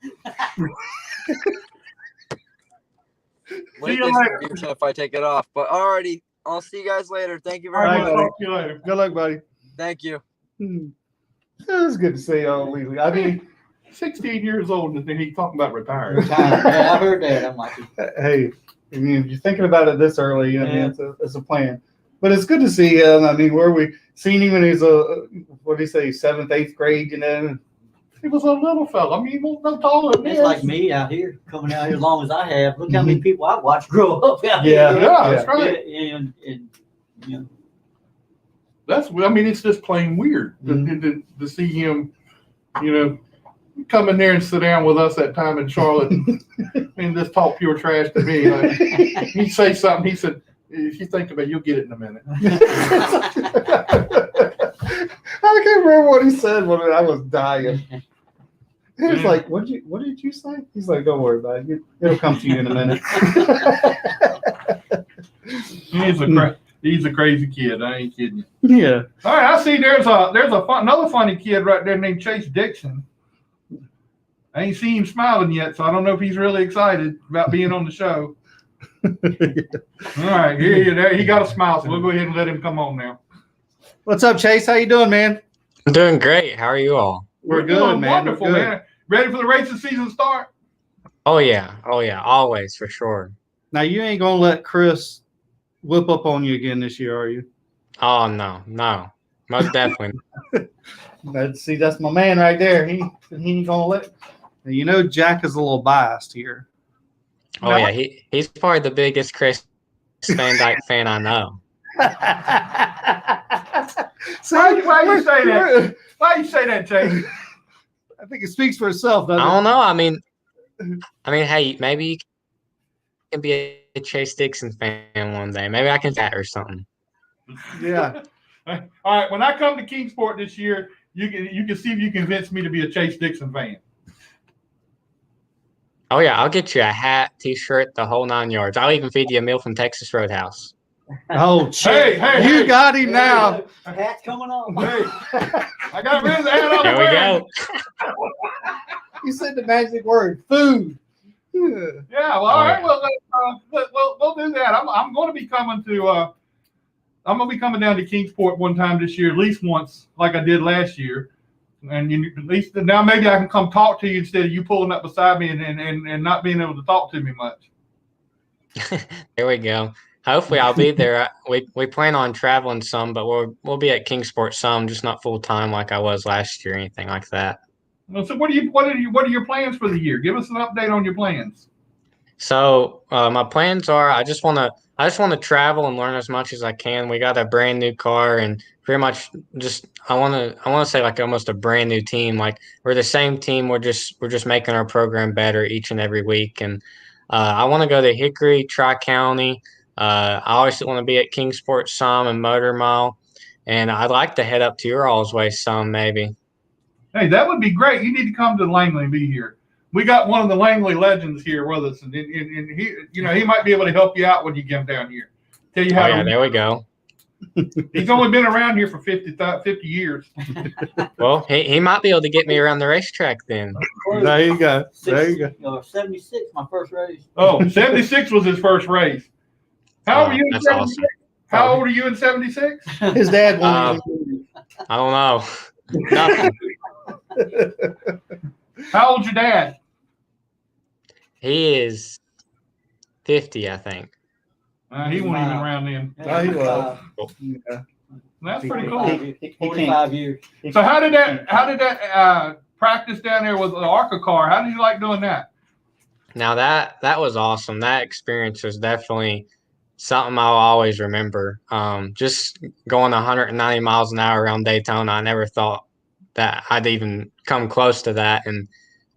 Wait you later. if I take it off. But alrighty, I'll see you guys later. Thank you All very right, Bye, much. we'll talk to you later. Good luck, buddy. Thank you. It was good to see y'all, Leland. I mean, 16 years old and then he's talking about retiring. Yeah, I heard that. I'm like, Hey, I mean, if you're thinking about it this early, I mean, Yeah. it's a plan. But it's good to see him. I mean, where we seen him when he was what do you say, 7th, 8th grade, He was a little fella. I mean, he was no taller than it's this. like me out here, coming out here as long as I have. Look how many people I've watched grow up out Yeah. here. Yeah, that's right. And I mean, it's just plain weird to see him, come in there and sit down with us that time in Charlotte and just talk pure trash to me. Like, he say something, he said, if you think about it, you'll get it in a minute. I can't remember what he said when I was dying. He was like, what did you say? He's like, don't worry about it. It'll come to you in a minute. He's a crazy kid. I ain't kidding you. Yeah. All right, I see there's another funny kid right there named Chase Dixon. I ain't seen him smiling yet, so I don't know if he's really excited about being on the show. All right, he got a smile, so we'll go ahead and let him come on now. What's up, Chase? How you doing, man? I'm doing great. How are you all? We're good, doing man. Wonderful, We're good. man. Ready for the racing season start? Oh yeah, always for sure. Now you ain't gonna let Chris whip up on you again this year, are you? Oh no, most definitely. That's my man right there. He ain't gonna let. Jack is a little biased here. Oh yeah, he's probably the biggest Chris Van Dyke fan I know. Why you say that? Why you say that, Chase? I think it speaks for itself, I doesn't don't know. I mean, hey, maybe you can be a Chase Dixon fan one day. Maybe I can that or something. it? Yeah. All right, when I come to Kingsport this year, you can see if you convince me to be a Chase Dixon fan. Oh yeah, I'll get you a hat, T-shirt, the whole 9 yards. I'll even feed you a meal from Texas Roadhouse. Oh, shit. Hey, You hey. got him now. Hat's coming on. Hey, I got rid of the hat on There the we wearing. go. You said the magic word, food. Yeah. Yeah, well, all right. Well, we'll do that. I'm going to be coming to. I'm going to be coming down to Kingsport one time this year, at least once, like I did last year. And at least now maybe I can come talk to you instead of you pulling up beside me and not being able to talk to me much. There we go. Hopefully I'll be there. We plan on traveling some, but we'll be at Kingsport some, just not full time like I was last year or anything like that. Well, so what are your plans for the year? Give us an update on your plans. So my plans are I just want to travel and learn as much as I can. We got a brand new car and pretty much just I want to say like almost a brand new team. Like we're the same team. We're just making our program better each and every week. And I want to go to Hickory, Tri-County. I always want to be at Kingsport some and Motor Mile, and I'd like to head up to your all's way some maybe. Hey, that would be great. You need to come to Langley and be here. We got one of the Langley legends here with us, and he, he might be able to help you out when you come down here. Tell you how. Oh yeah, there we go. He's only been around here for 50 years. Well, he might be able to get me around the racetrack then. There you go. There you go. 76, my first race. Oh, 76 was his first race. How old were you in That's 76? awesome. How old are you in 76? His dad won't even. I don't know. Nothing. How old's your dad? He is 50, I think. He wasn't even around then. No, he was. Yeah. That's pretty cool. 45 years. So how did that practice down there with the ARCA car? How did you like doing that? Now that was awesome. That experience was definitely something I'll always remember. Just going 190 miles an hour around Daytona, I never thought that I'd even come close to that. And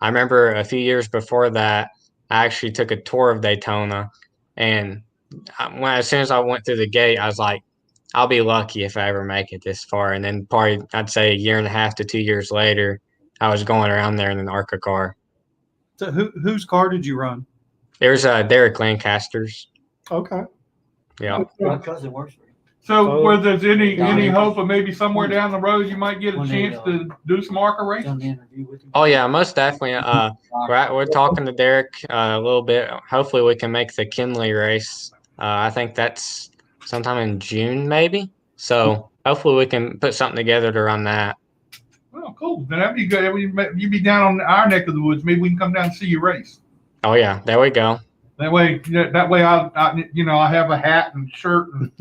I remember a few years before that, I actually took a tour of Daytona, and as soon as I went through the gate, I was like, I'll be lucky if I ever make it this far. And then probably I'd say a year and a half to 2 years later, I was going around there in an ARCA car. So whose car did you run? There's Derek Lancaster's. Okay. Yeah. My cousin works for him. So where there's any Donnie. hope of maybe somewhere down the road you might get a When they, chance to do some ARCA racing? Done the interview with him. Oh yeah, most definitely. We're talking to Derek a little bit. Hopefully, we can make the Kinley race. I think that's sometime in June, maybe. So hopefully, we can put something together to run that. Oh, cool. Then that'd be good. You'd be down on our neck of the woods. Maybe we can come down and see you race. Oh yeah, there we go. That way, I have a hat and shirt, and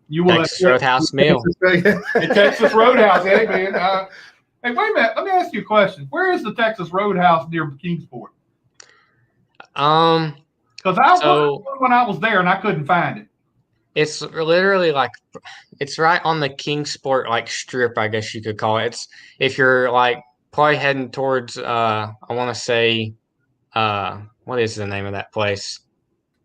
you will. Texas Roadhouse meal. The Texas Roadhouse, hey man. Hey, wait a minute. Let me ask you a question. Where is the Texas Roadhouse near Kingsport? Um, Because I was when I was there and I couldn't find it. It's literally like it's right on the Kingsport like strip, I guess you could call it. It's if you're like probably heading towards I want to say what is the name of that place?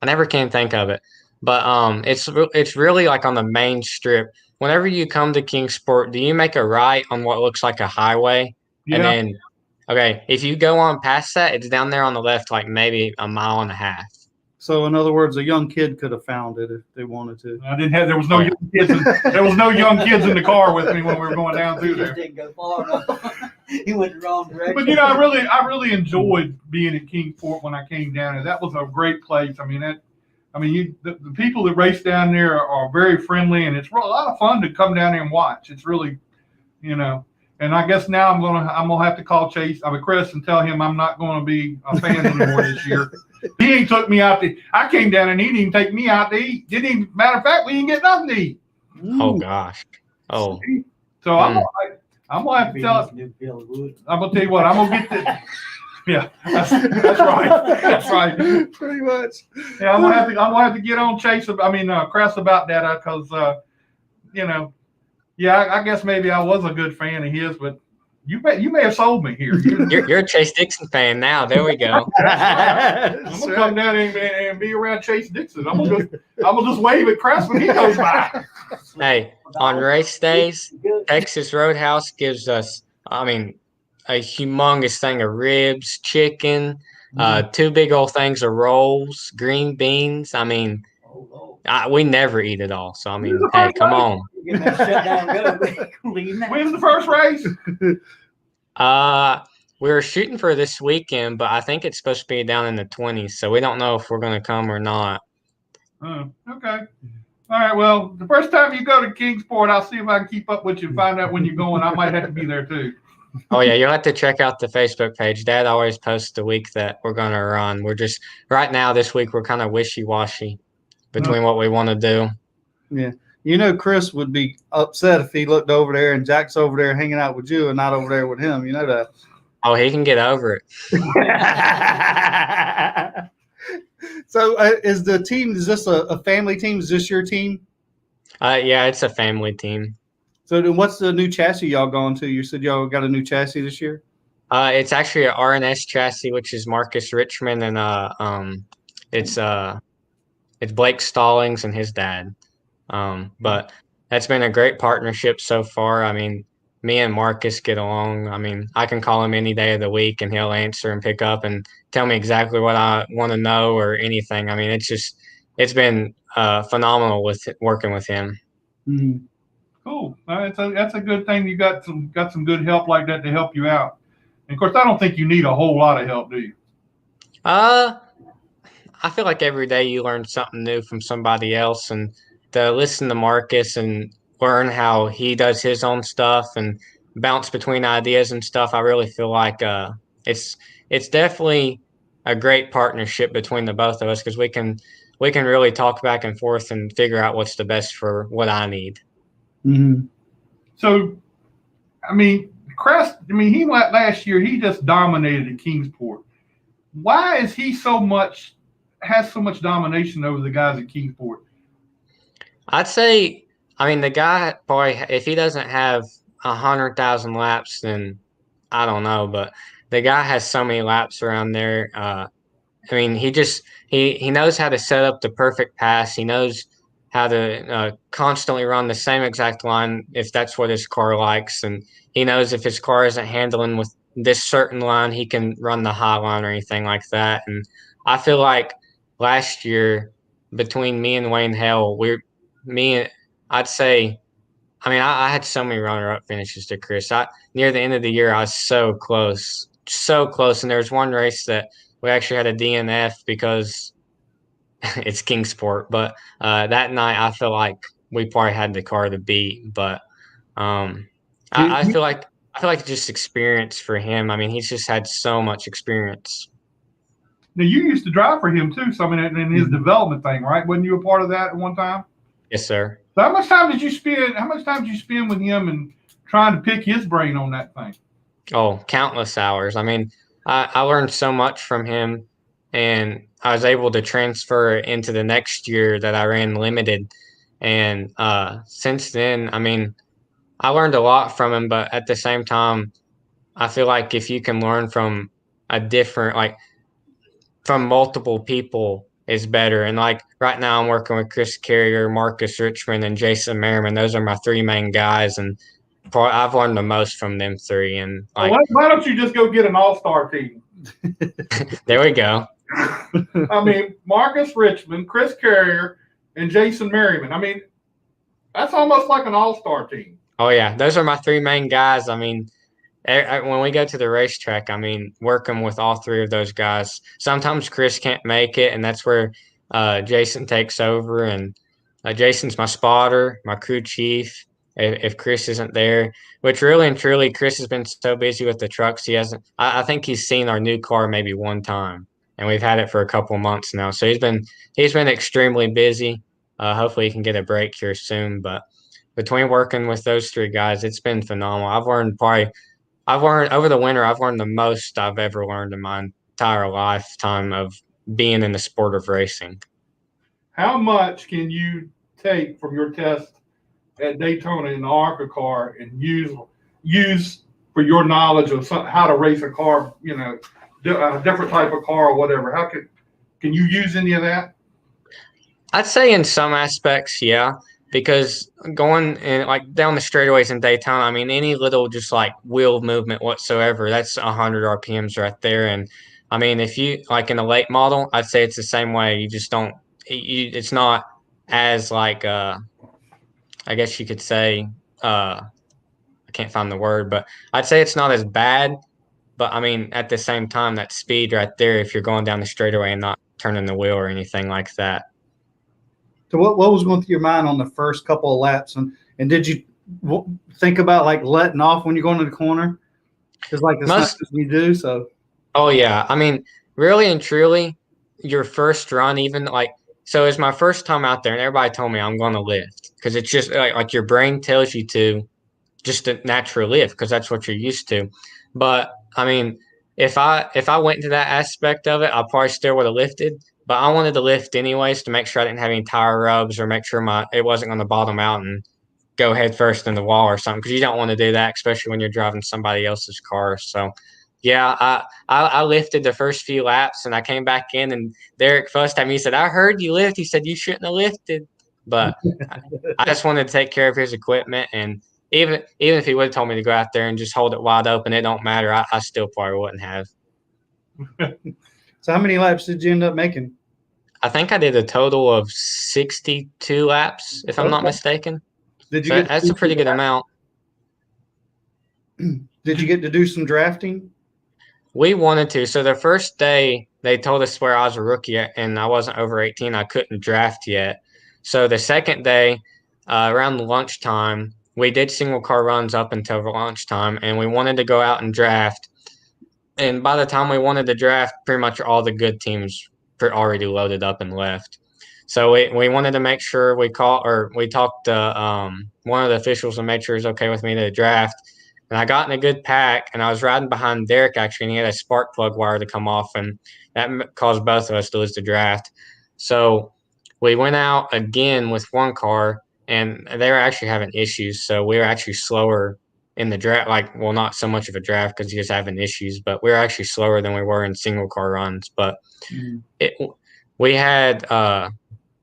I never can think of it. But it's really like on the main strip. Whenever you come to Kingsport, do you make a right on what looks like a highway? Yeah. And then okay, if you go on past that, it's down there on the left like maybe a mile and a half. So in other words, a young kid could have found it if they wanted to. I didn't have. There was no young kids. There was no young kids in the car with me when we were going down through He just there. didn't go far enough. He went the wrong direction. But I really enjoyed being in Kingsport when I came down there. That was a great place. I mean, the people that race down there are very friendly, and it's a lot of fun to come down there and watch. It's really, And I guess now I'm gonna have to call Chris and tell him I'm not going to be a fan anymore this year. He ain't took me out to. I came down and he didn't even take me out to eat. Matter of fact, we didn't get nothing to eat. Oh gosh. Oh. So I'm gonna have to tell. I'm gonna tell you what. I'm gonna get this. Yeah, that's right. That's right. Pretty much. Yeah, I'm gonna have to get on Chris about that because I guess maybe I was a good fan of his, but you may have sold me here. You're a Chase Dixon fan now. There we go. I'm gonna come down and be around Chase Dixon. I'm gonna just wave at Crest when he goes by. Hey, on race days, Texas Roadhouse gives us, a humongous thing of ribs, chicken, Two big old things of rolls, green beans. I mean, Oh, Lord. we never eat it all. So I mean, hey, come on. Get that shut down, go. Leave that. When's the first race? We were shooting for this weekend, but I think it's supposed to be down in the 20s, so we don't know if we're going to come or not. Oh, okay. All right. Well, the first time you go to Kingsport, I'll see if I can keep up with you and find out when you're going. I might have to be there too. Oh yeah, you'll have to check out the Facebook page. Dad always posts the week that we're going to run. We're just right now this week we're kind of wishy-washy between what we want to do. Yeah. You know, Chris would be upset if he looked over there and Jack's over there hanging out with you and not over there with him. You know that. Oh, he can get over it. So is the team, is this a family team? Is this your team? Yeah, it's a family team. So then what's the new chassis y'all going to? You said y'all got a new chassis this year? It's actually an RNS chassis, which is Marcus Richmond, and it's Blake Stallings and his dad. But that's been a great partnership so far. I mean, me and Marcus get along. I mean, I can call him any day of the week and he'll answer and pick up and tell me exactly what I want to know or anything. I mean, it's been phenomenal with working with him. Mm-hmm. Cool. That's a good thing. You got some good help like that to help you out. And of course, I don't think you need a whole lot of help, do you? I feel like every day you learn something new from somebody else, and to listen to Marcus and learn how he does his own stuff and bounce between ideas and stuff. I really feel like it's definitely a great partnership between the both of us because we can really talk back and forth and figure out what's the best for what I need. Mm-hmm. So, I mean, Crest. I mean, he went last year. He just dominated at Kingsport. Why is he has so much domination over the guys at Kingsport? I'd say, I mean, the guy, boy, if he doesn't have 100,000 laps, then I don't know. But the guy has so many laps around there. I mean, he knows how to set up the perfect pass. He knows how to constantly run the same exact line if that's what his car likes. And he knows if his car isn't handling with this certain line, he can run the high line or anything like that. And I feel like last year between me and Wayne Hale, I'd say, I mean, I had so many runner-up finishes to Chris. Near the end of the year, I was so close. And there was one race that we actually had a DNF because it's Kingsport. But that night, I feel like we probably had the car to beat. But I feel like it's just experience for him. I mean, he's just had so much experience. Now, you used to drive for him too. So I mean, in his development thing, right? Wasn't you a part of that at one time? Yes, sir. So how much time did you spend with him and trying to pick his brain on that thing? Oh, countless hours. I mean, I learned so much from him, and I was able to transfer it into the next year that I ran limited. And since then, I mean, I learned a lot from him, but at the same time, I feel like if you can learn from from multiple people is better. And like right now I'm working with Chris Carrier, Marcus Richmond, and Jason Merriman. Those are my three main guys. And I've learned the most from them three. And like, why don't you just go get an all-star team? There we go. I mean, Marcus Richmond, Chris Carrier, and Jason Merriman. I mean, that's almost like an all-star team. Oh yeah. Those are my three main guys. I mean, when we go to the racetrack, I mean, working with all three of those guys. Sometimes Chris can't make it, and that's where Jason takes over. And Jason's my spotter, my crew chief. If Chris isn't there, which really and truly, Chris has been so busy with the trucks, he hasn't. I think he's seen our new car maybe one time, and we've had it for a couple months now. So he's been extremely busy. Hopefully, he can get a break here soon. But between working with those three guys, it's been phenomenal. I've learned over the winter, I've learned the most I've ever learned in my entire lifetime of being in the sport of racing. How much can you take from your test at Daytona in the ARCA car and use for your knowledge of how to race a car, you know, a different type of car or whatever? How can you use any of that? I'd say in some aspects, yeah. Because going in, like down the straightaways in Daytona, I mean, any little just like wheel movement whatsoever, that's 100 RPMs right there. And I mean, if you like in a late model, I'd say it's the same way. You just don't. It's not as like I guess you could say I can't find the word, but I'd say it's not as bad. But I mean, at the same time, that speed right there, if you're going down the straightaway and not turning the wheel or anything like that. So what was going through your mind on the first couple of laps, and did you think about like letting off when you're going to the corner? Because like it's not something you do. So. Oh yeah, I mean, really and truly, your first run, even like so, it's my first time out there, and everybody told me I'm going to lift because it's just like your brain tells you to, just a natural lift because that's what you're used to. But I mean, if I went into that aspect of it, I probably still would have lifted. But I wanted to lift anyways to make sure I didn't have any tire rubs or make sure it wasn't going to bottom out and go head first in the wall or something, because you don't want to do that, especially when you're driving somebody else's car. So yeah, I lifted the first few laps and I came back in, and Derek fussed at me. He said, "I heard you lift." He said, "You shouldn't have lifted." But I just wanted to take care of his equipment, and even if he would have told me to go out there and just hold it wide open, it don't matter. I still probably wouldn't have. So how many laps did you end up making? I think I did a total of 62 laps, if I'm not mistaken. Did you So that's a pretty good amount. Did you get to do some drafting? We wanted to. So the first day, they told us where I was a rookie and I wasn't over 18. I couldn't draft yet. So the second day, around lunchtime, we did single car runs up until lunchtime, and we wanted to go out and draft. And by the time we wanted to draft, pretty much all the good teams were already loaded up and left. So we wanted to make sure we talked to one of the officials and made sure it was okay with me to draft. And I got in a good pack, and I was riding behind Derek, actually, and he had a spark plug wire to come off, and that caused both of us to lose the draft. So we went out again with one car, and they were actually having issues. So we were actually slower in the draft. Like, well, not so much of a draft because he was having issues, but we were actually slower than we were in single car runs. But we had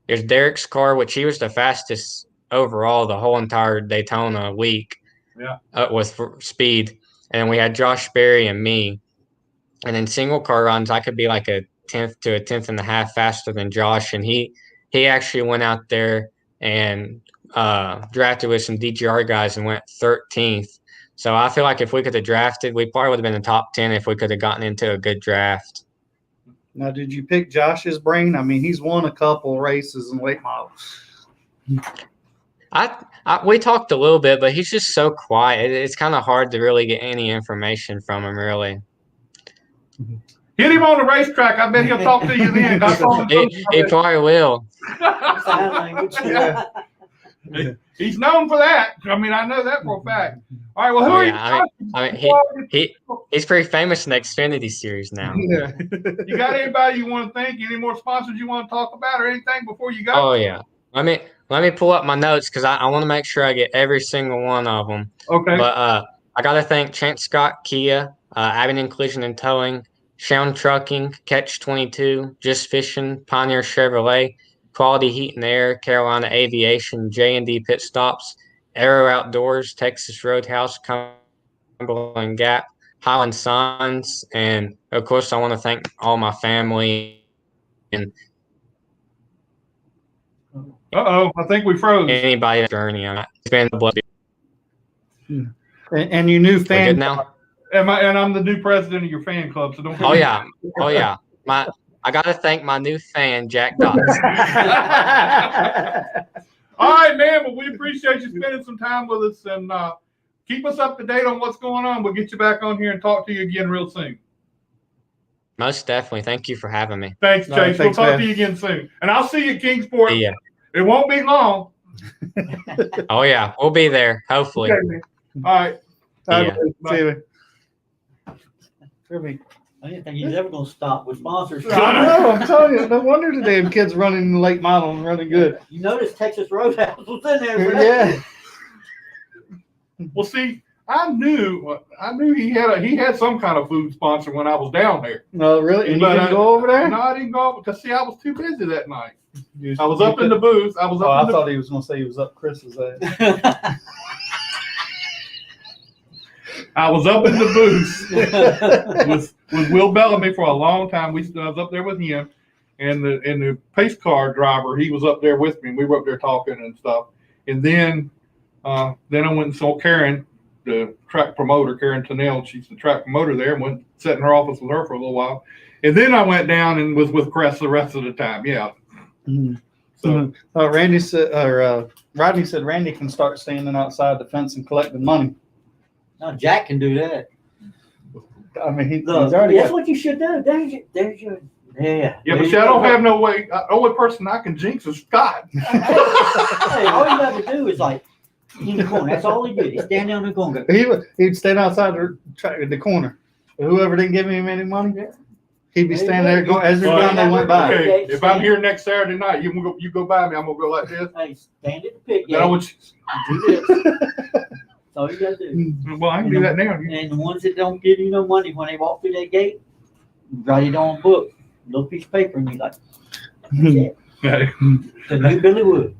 it was Derek's car, which he was the fastest overall the whole entire Daytona week. Yeah. With speed. And we had Josh Berry and me. And in single car runs, I could be like a 10th to a 10th and a half faster than Josh. And he actually went out there and drafted with some DGR guys and went 13th. So I feel like if we could have drafted, we probably would have been in the top 10 if we could have gotten into a good draft. Now, did you pick Josh's brain? I mean, he's won a couple races in late models. We talked a little bit, but he's just so quiet. It's kind of hard to really get any information from him, really. Hit him on the racetrack. I bet he'll talk to you then. He probably will. Sign language. Yeah. He's known for that. I mean, I know that for a fact. All right, well, who are you? I mean, he's pretty famous in the Xfinity series now. Yeah. You got anybody you want to thank? Any more sponsors you want to talk about or anything before you go? Oh, yeah. Let me pull up my notes because I want to make sure I get every single one of them. Okay. But I got to thank Chance Scott Kia, Abingdon Collision and Towing, Shown Trucking, Catch 22, Just Fishing, Pioneer Chevrolet, Quality Heat and Air, Carolina Aviation, J&D Pit Stops, Aero Outdoors, Texas Roadhouse, Cumberland Gap, Highland Signs, and of course I want to thank all my family and I think we froze. anybody that journey on it. It's been a blessing. And your new fan. We good now? And I'm the new president of your fan club, so don't. Oh yeah. I got to thank my new fan, Jack Dodson. All right, man. Well, we appreciate you spending some time with us, and keep us up to date on what's going on. We'll get you back on here and talk to you again real soon. Most definitely. Thank you for having me. Thanks, Chase. We'll talk to you again soon. And I'll see you at Kingsport. Yeah. It won't be long. Oh yeah, we'll be there. Hopefully. Okay, all right. Yeah. I didn't think he's ever going to stop with sponsorship. I know, I'm telling you. No wonder the damn kid's running in the late model and running good. You notice Texas Roadhouse was in there for that. Yeah. Well, see, I knew he had some kind of food sponsor when I was down there. No, really? And you didn't go over there? No, I didn't go because see, I was too busy that night. I was up in the booth. I thought he was going to say he was up Chris's ass. I was up in the booth with Will Bellamy for a long time. I was up there with him, and the pace car driver, he was up there with me. And we were up there talking and stuff. And then I went and saw Karen, the track promoter, Karen Tennell. She's the track promoter there, and went sat in her office with her for a little while. And then I went down and was with Crest the rest of the time. Yeah. Mm-hmm. So Rodney said Randy can start standing outside the fence and collecting money. No, Jack can do that. I mean, he's Look, already that's got, what you should do. There's your yeah. yeah, but see, I don't have no way. The only person I can jinx is Scott. Hey, all you got to do is like in the corner. That's all he did. He stand down in the corner. he'd stand outside the corner. Whoever didn't give him any money, he'd be standing there going as every time they went by. Okay, if I'm here next Saturday night, you go by me. I'm gonna go like this. Hey, stand at the pit. Then I want Do this. That's all you got to do. you. Well, I can do that now. And the ones that don't give you no money when they walk through that gate, write it on a book, little piece of paper, and be like, yeah, the new Billy Wood.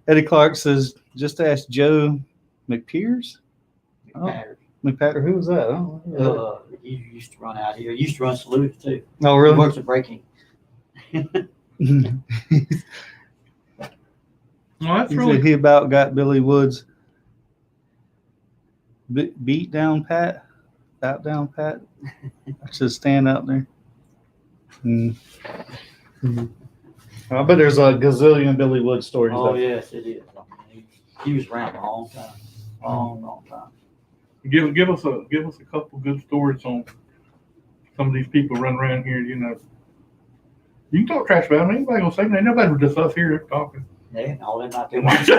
Eddie Clark says, just ask Joe McPears. McPatter, who was that? I don't know. He used to run out here. He used to run Salute too. Oh, He really? works at breaking. Well, that's He really said he about got Billy Woods beat down Pat. Out down Pat. I should stand out there. I bet there's a gazillion Billy Woods stories. Oh, out there. yes, it is. He was around a long time. Long time. give us a couple good stories on some of these people running around here. You know, you can talk trash about them. Anybody gonna say anything? Nobody but just us here talking. Yeah, all them out there watching.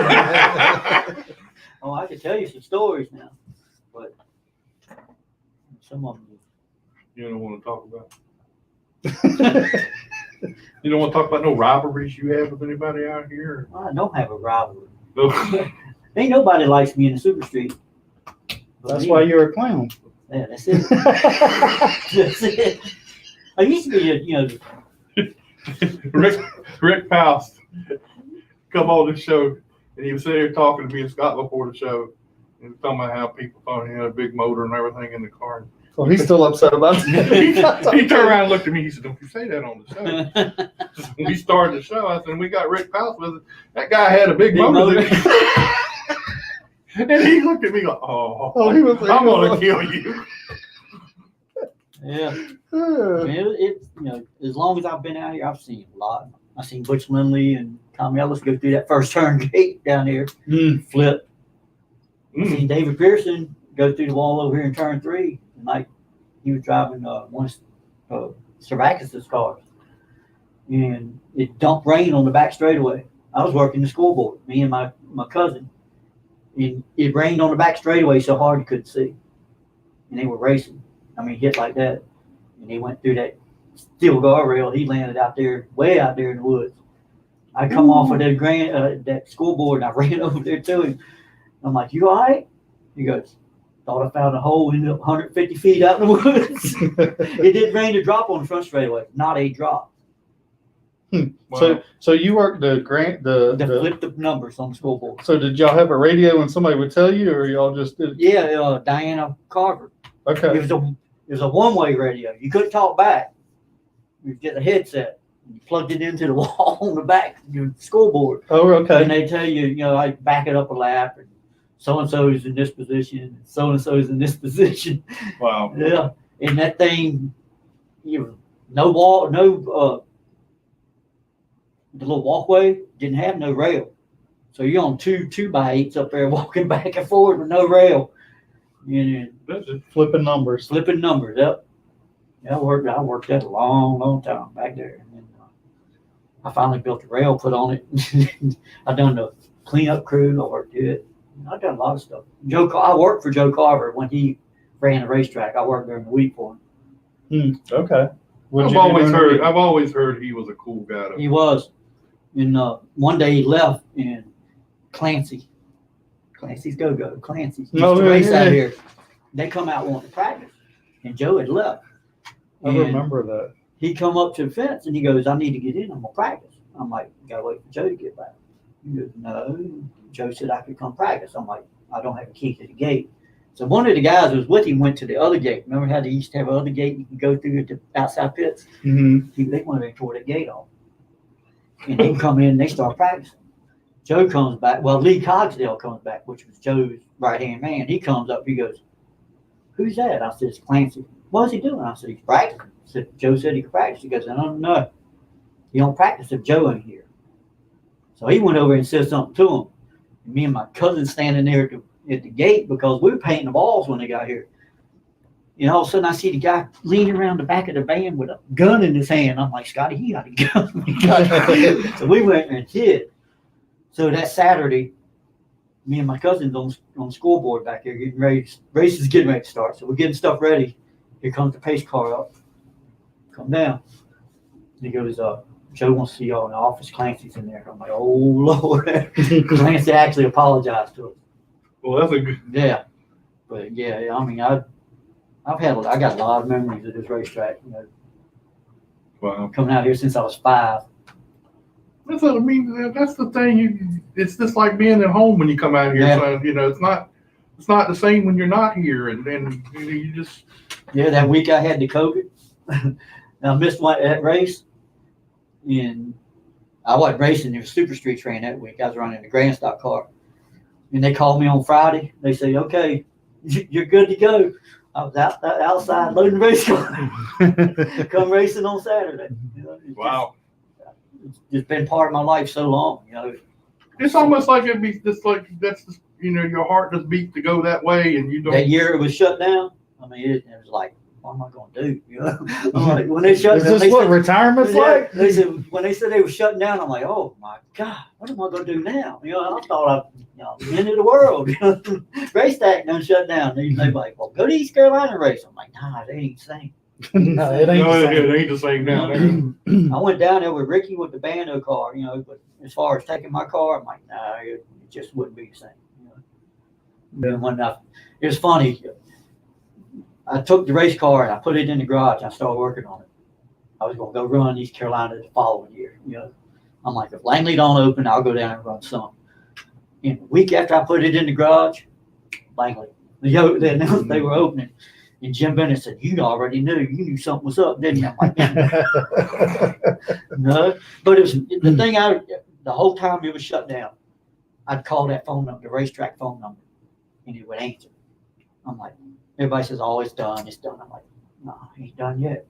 Oh, I could tell you some stories now, but some of them. You don't want to talk about. You don't want to talk about no rivalries you have with anybody out here? I don't have a rivalry. No. Ain't nobody likes me in the super street. That's why you're a clown. Yeah, that's it. That's it. I used to be Rick Paust come on the show, and he was sitting here talking to me and Scott before the show, and talking about how people thought he had a big motor and everything in the car. Well, he's still upset about it. He turned around and looked at me. He said, "Don't you say that on the show." When we started the show, I said, "We got Rick Paust with it. That guy had a big motor." And he looked at me like, "Oh, he was like, I'm gonna kill you." Yeah. It's as long as I've been out here, I've seen a lot. I've seen Butch Lindley and Tommy Ellis go through that first turn gate down here, flip. I've seen David Pearson go through the wall over here in turn 3. And like he was driving one of Servakis' cars. And it dumped rain on the back straightaway. I was working the scoreboard, me and my cousin. And it rained on the back straightaway so hard you couldn't see. And they were racing. I mean, hit like that. And he went through that steel guardrail. He landed out there, way out there in the woods. I come off of that scoreboard and I ran over there to him. I'm like, "You all right?" He goes, "Thought I found a hole in 150 feet out in the woods." It did rain a drop on the front straightaway, not a drop. Wow. So you worked the Flip the numbers on the scoreboard. So did y'all have a radio and somebody would tell you, or y'all just did? Yeah, Diana Carver. Okay. It was a one-way radio. You couldn't talk back. You get a headset. You plugged it into the wall on the back of your scoreboard. Oh, okay. And they tell you, I back it up a lap, and so-and-so is in this position, and so-and-so is in this position. Wow. Yeah. And that thing, no wall, the little walkway didn't have no rail. So you're on 2x8s up there walking back and forward with no rail. That's it. Flipping numbers. Flipping numbers, yep. Yeah, I worked that a long time back there. And then, I finally built a rail, put on it. I done the cleanup crew. I worked it. I've done a lot of stuff. I worked for Joe Carver when he ran the racetrack. I worked during the week for him. Okay. I've always heard he was a cool guy. He was. And one day he left, and Clancy's Go-Go, Clancy's used to race out here. They come out wanting to practice, and Joe had left. I remember that. He come up to the fence, and he goes, "I need to get in. I'm going to practice." I'm like, "Got to wait for Joe to get back." He goes, "No." Joe said I could come practice. I'm like, I don't have a key to the gate. So one of the guys who was with him went to the other gate. Remember how they used to have another gate you can go through at the outside pits? Mm-hmm. They went and tore that gate off. And they come in and they start practicing. Joe comes back. Well, Lee Cogsdale comes back, which was Joe's right-hand man. He comes up. He goes, "Who's that?" I said, "It's Clancy." "What's he doing?" I said, "He's practicing." I said, "Joe said he could practice." He goes, "I don't know. He don't practice if Joe ain't here." So he went over and said something to him. And me and my cousin standing there at the gate because we were painting the balls when they got here. And all of a sudden I see the guy leaning around the back of the van with a gun in his hand. I'm like, "Scotty, he got a gun." So we went and hid. So that Saturday, me and my cousin's on the scoreboard back there getting ready. Races getting ready to start. So we're getting stuff ready. Here comes the pace car up. Come down. He goes, "Joe wants to see y'all in the office. Clancy's in there." I'm like, "Oh, Lord." Clancy actually apologized to us. Well, that's a good. Yeah. But yeah, I mean, I got a lot of memories of this racetrack. Wow. Coming out here since I was 5. That's what I mean. That's the thing. It's just like being at home when you come out here. Yeah. So, it's not the same when you're not here, and then you just. Yeah, that week I had the COVID. I missed that race, and I wasn't racing. It was Super Streets ran that week. I was running the Grand Stock car, and they called me on Friday. They said, "Okay, you're good to go." I was outside loading the race car. Come racing on Saturday. Wow. It's just been part of my life so long. It's almost like it'd be just like that's just, your heart just beat to go that way, and you don't. That year it was shut down. I mean, it was like, what am I going to do? I'm like, when they shut Is down, this what retirement's like? They said when they said they were shutting down, I'm like, oh my God, what am I going to do now? I thought I'm into the world. Racetrack done shut down. They like, well, go to East Carolina race. I'm like, nah, they ain't the same. No, it ain't. No, the same. it ain't the same now. I went down there with Ricky with the Bando car, but as far as taking my car, I'm like, nah, it just wouldn't be the same. It was funny. I took the race car and I put it in the garage. I started working on it. I was going to go run East Carolina the following year. I'm like, if Langley don't open, I'll go down and run some. And a week after I put it in the garage, Langley, they announced they were opening. And Jim Bennett said, "You already knew. You knew something was up, didn't you?" I'm like, no. But it was the thing. The whole time it was shut down, I'd call that phone number, the racetrack phone number, and it would answer. I'm like, everybody says, "Oh, it's done. It's done." I'm like, "No, it ain't done yet.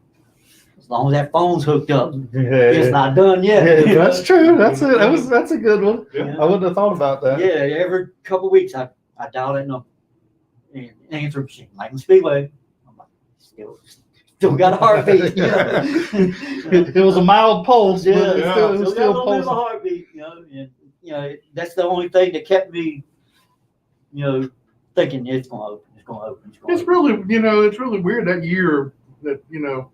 As long as that phone's hooked up, it's not done yet." Yeah, that's true. That's it. That's a good one. Yeah. I wouldn't have thought about that. Yeah, every couple of weeks I dial that number. And answer machine, like in Speedway. I'm like, still got a heartbeat. It was a mild pulse, but it Still was got a still little bit of a pulsing. heartbeat, and that's the only thing that kept me, thinking it's going to open, it's going to open, it's going to It's open. really, it's really weird that year that, a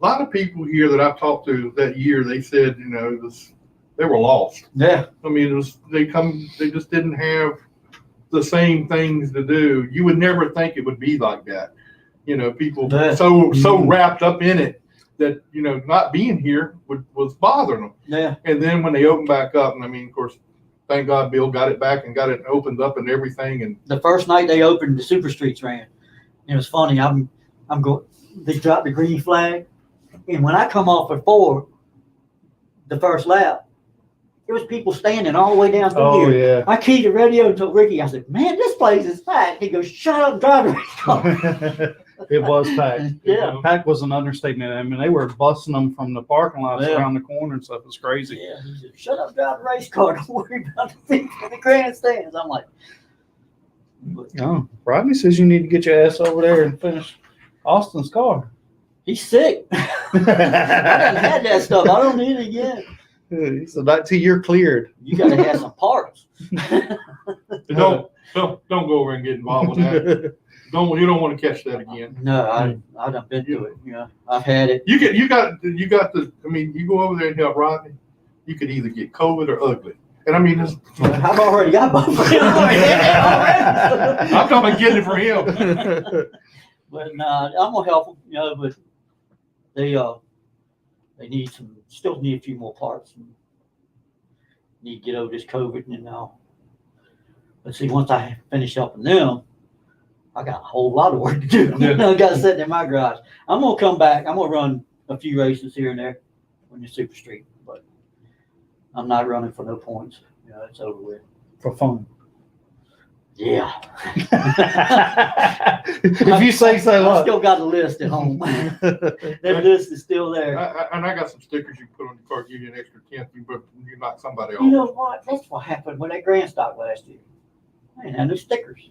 lot of people here that I've talked to that year, they said, they were lost. Yeah, I mean, they just didn't have the same things to do. You would never think it would be like that. People Yeah. so wrapped up in it that, not being here was bothering them. yeah, And then when they opened back up, and I mean, of course, thank God Bill got it back and got it opened up and everything. And the first night they opened, the Super Streets ran. It was funny. I'm going. They dropped the green flag, and when I come off at 4, the first lap, there was people standing all the way down through Oh here. yeah. I keyed the radio and told Ricky. I said, "Man, this place is packed." He goes, "Shut up, drive the race car." It was packed. Yeah. Packed was an understatement. I mean, they were busting them from the parking lots Yeah. around the corner and stuff. It was crazy. Yeah, he said, "Shut up, drive the race car. Don't worry about the thing for the grandstands." I'm like, Oh, Rodney says you need to get your ass over there and finish Austin's car. "He's sick. I done had that stuff. I don't need it again." He said that till you're cleared. You got to have some parts. don't go over and get involved with that. You don't want to catch that again. No, I done been through it. I've had it. You got the. I mean, you go over there and help Rodney. You could either get COVID or ugly. And I mean, I've already got both. I'm talking about getting it for him. But I'm gonna help them. But they still need a few more parts. And need to get over this COVID, and then But see, once I finish helping them, I got a whole lot of work to do. Yeah. I got to sit in my garage. I'm gonna come back. I'm gonna run a few races here and there on the super street, but I'm not running for no points. You know, it's over with. For fun. Yeah. If you say so. I still got a list at home. That list is still there. And I got some stickers you can put on your car, give you an extra 10th. You knock somebody You know off. what? That's what happened with that Grand Stock last year. I didn't have no stickers.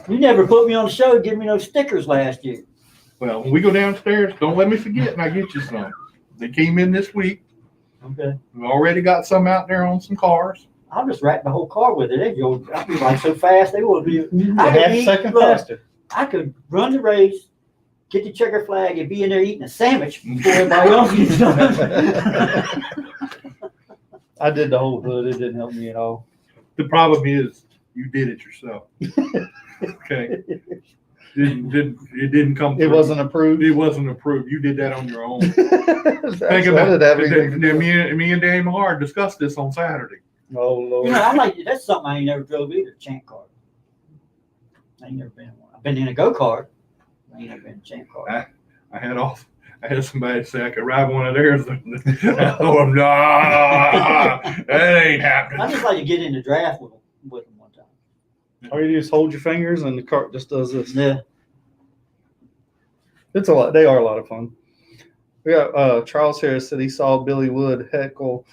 You never put me on the show, give me no stickers last year. Well, when we go downstairs, don't let me forget, and I get you some. They came in this week. Okay. We already got some out there on some cars. I'll just rack the whole car with it. They go, I'll be like so fast, they will be. Half a second faster. I could run the race, get the checker flag, and be in there eating a sandwich before everybody else gets done. I did the whole hood. It didn't help me at all. The problem is you did it yourself. Okay. It didn't come It through. wasn't approved. It wasn't approved. You did that on your own. Think Think about it. it. Me and Dan Millard discussed this on Saturday. Oh, Lord. You know, I like that's something I ain't never drove either. Champ car. I ain't never been in one. I've been in a go kart. I ain't never been in a champ car. I had somebody say I could ride one of theirs. Oh, no, that ain't I happening. just like to get in the draft with them one time. All you do is hold your fingers and the cart just does this. Yeah. It's a lot. They are a lot of fun. We got Charles Harris said he saw Billy Wood heckle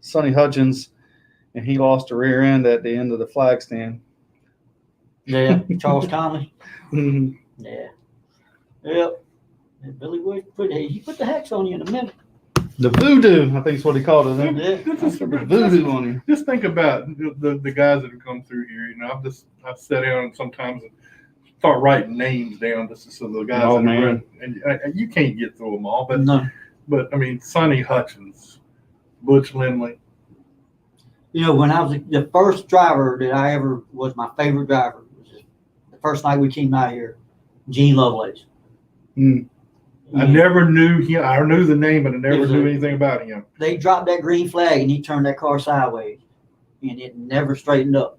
Sonny Hutchins, and he lost a rear end at the end of the flag stand. Yeah. Charles Conley. Mhm. Yeah. Yep. And Billy Wood he put the hex on you in a minute. The voodoo, I think is what he called it. Huh? Yeah. The voodoo on you. Just think about the guys that have come through here. You know, I've sat down sometimes and start writing names down just so the guys Oh, that have man. run, and you can't get through them all. No. But I mean, Sonny Hutchins, Butch Lindley. You know, when I was the first driver that I ever was my favorite driver was the first night we came out here, Gene Lovelace. Mm. I never knew him. I knew the name, but I He never was knew a- anything about him. They dropped that green flag and he turned that car sideways, and it never straightened up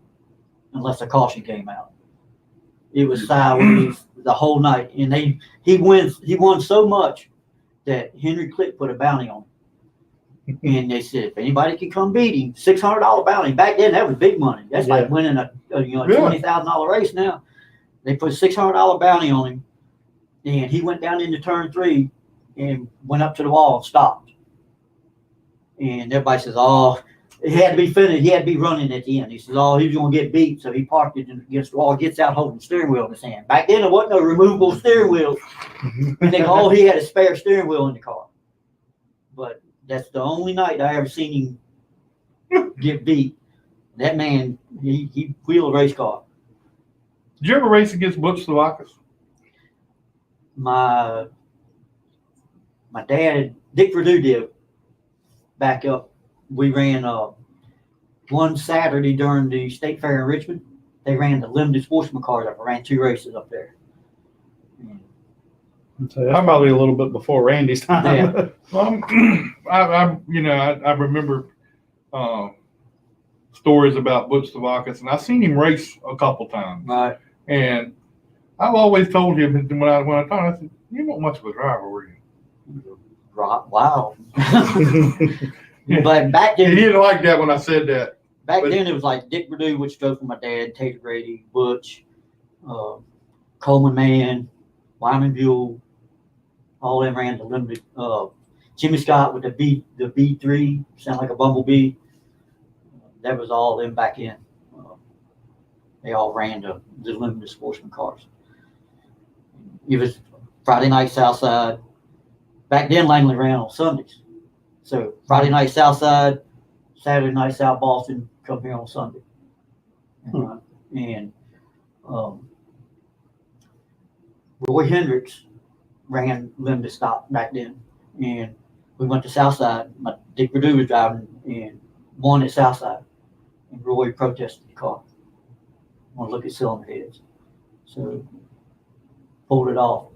unless a caution came out. It was sideways the whole night, and he won so much that Henry Click put a bounty on him. And they said if anybody can come beat him, $600 bounty. Back then that was big money. That's like winning a Really? $20,000 race now. They put a $600 bounty on him, and he went down into turn 3 and went up to the wall and stopped. And everybody says, "Oh, it had to be finished. He had to be running at the end." He says, "Oh, he was going to get beat," so he parked it against the wall. Gets out holding the steering wheel in his hand. Back then there wasn't no removable steering wheel. And they go, "Oh, he had a spare steering wheel in the car." But that's the only night I ever seen him get beat. That man, he wheeled a race car. Did you ever race against Butch Slovakas? My dad, Dick Perdue did back up. We ran one Saturday during the state fair in Richmond. They ran the limited sportsman cars up. I ran 2 races up there. So that's probably a little bit before Randy's time. Yeah. I remember stories about Butch Slovakas, and I've seen him race a couple times. Right. And I've always told him when I talked, I said, "You weren't much of a driver, were you?" Right. Wow. But back He then, didn't like that when I said that. it was like Dick Perdue, which drove for my dad, Tater Grady, Butch, Coleman Mann, Wyman Buell, all them ran the limited. Jimmy Scott with the B3, sound like a bumblebee. That was all them back in. They all ran the limited sportsman cars. It was Friday night Southside. Back then, Langley ran on Sundays. So Friday night Southside, Saturday night South Boston, come here on Sunday. And Roy Hendricks ran limited stop back then. And we went to Southside. Dick Perdue was driving and won at Southside. And Roy protested the car. Want to look at cylinder heads. So pulled it off.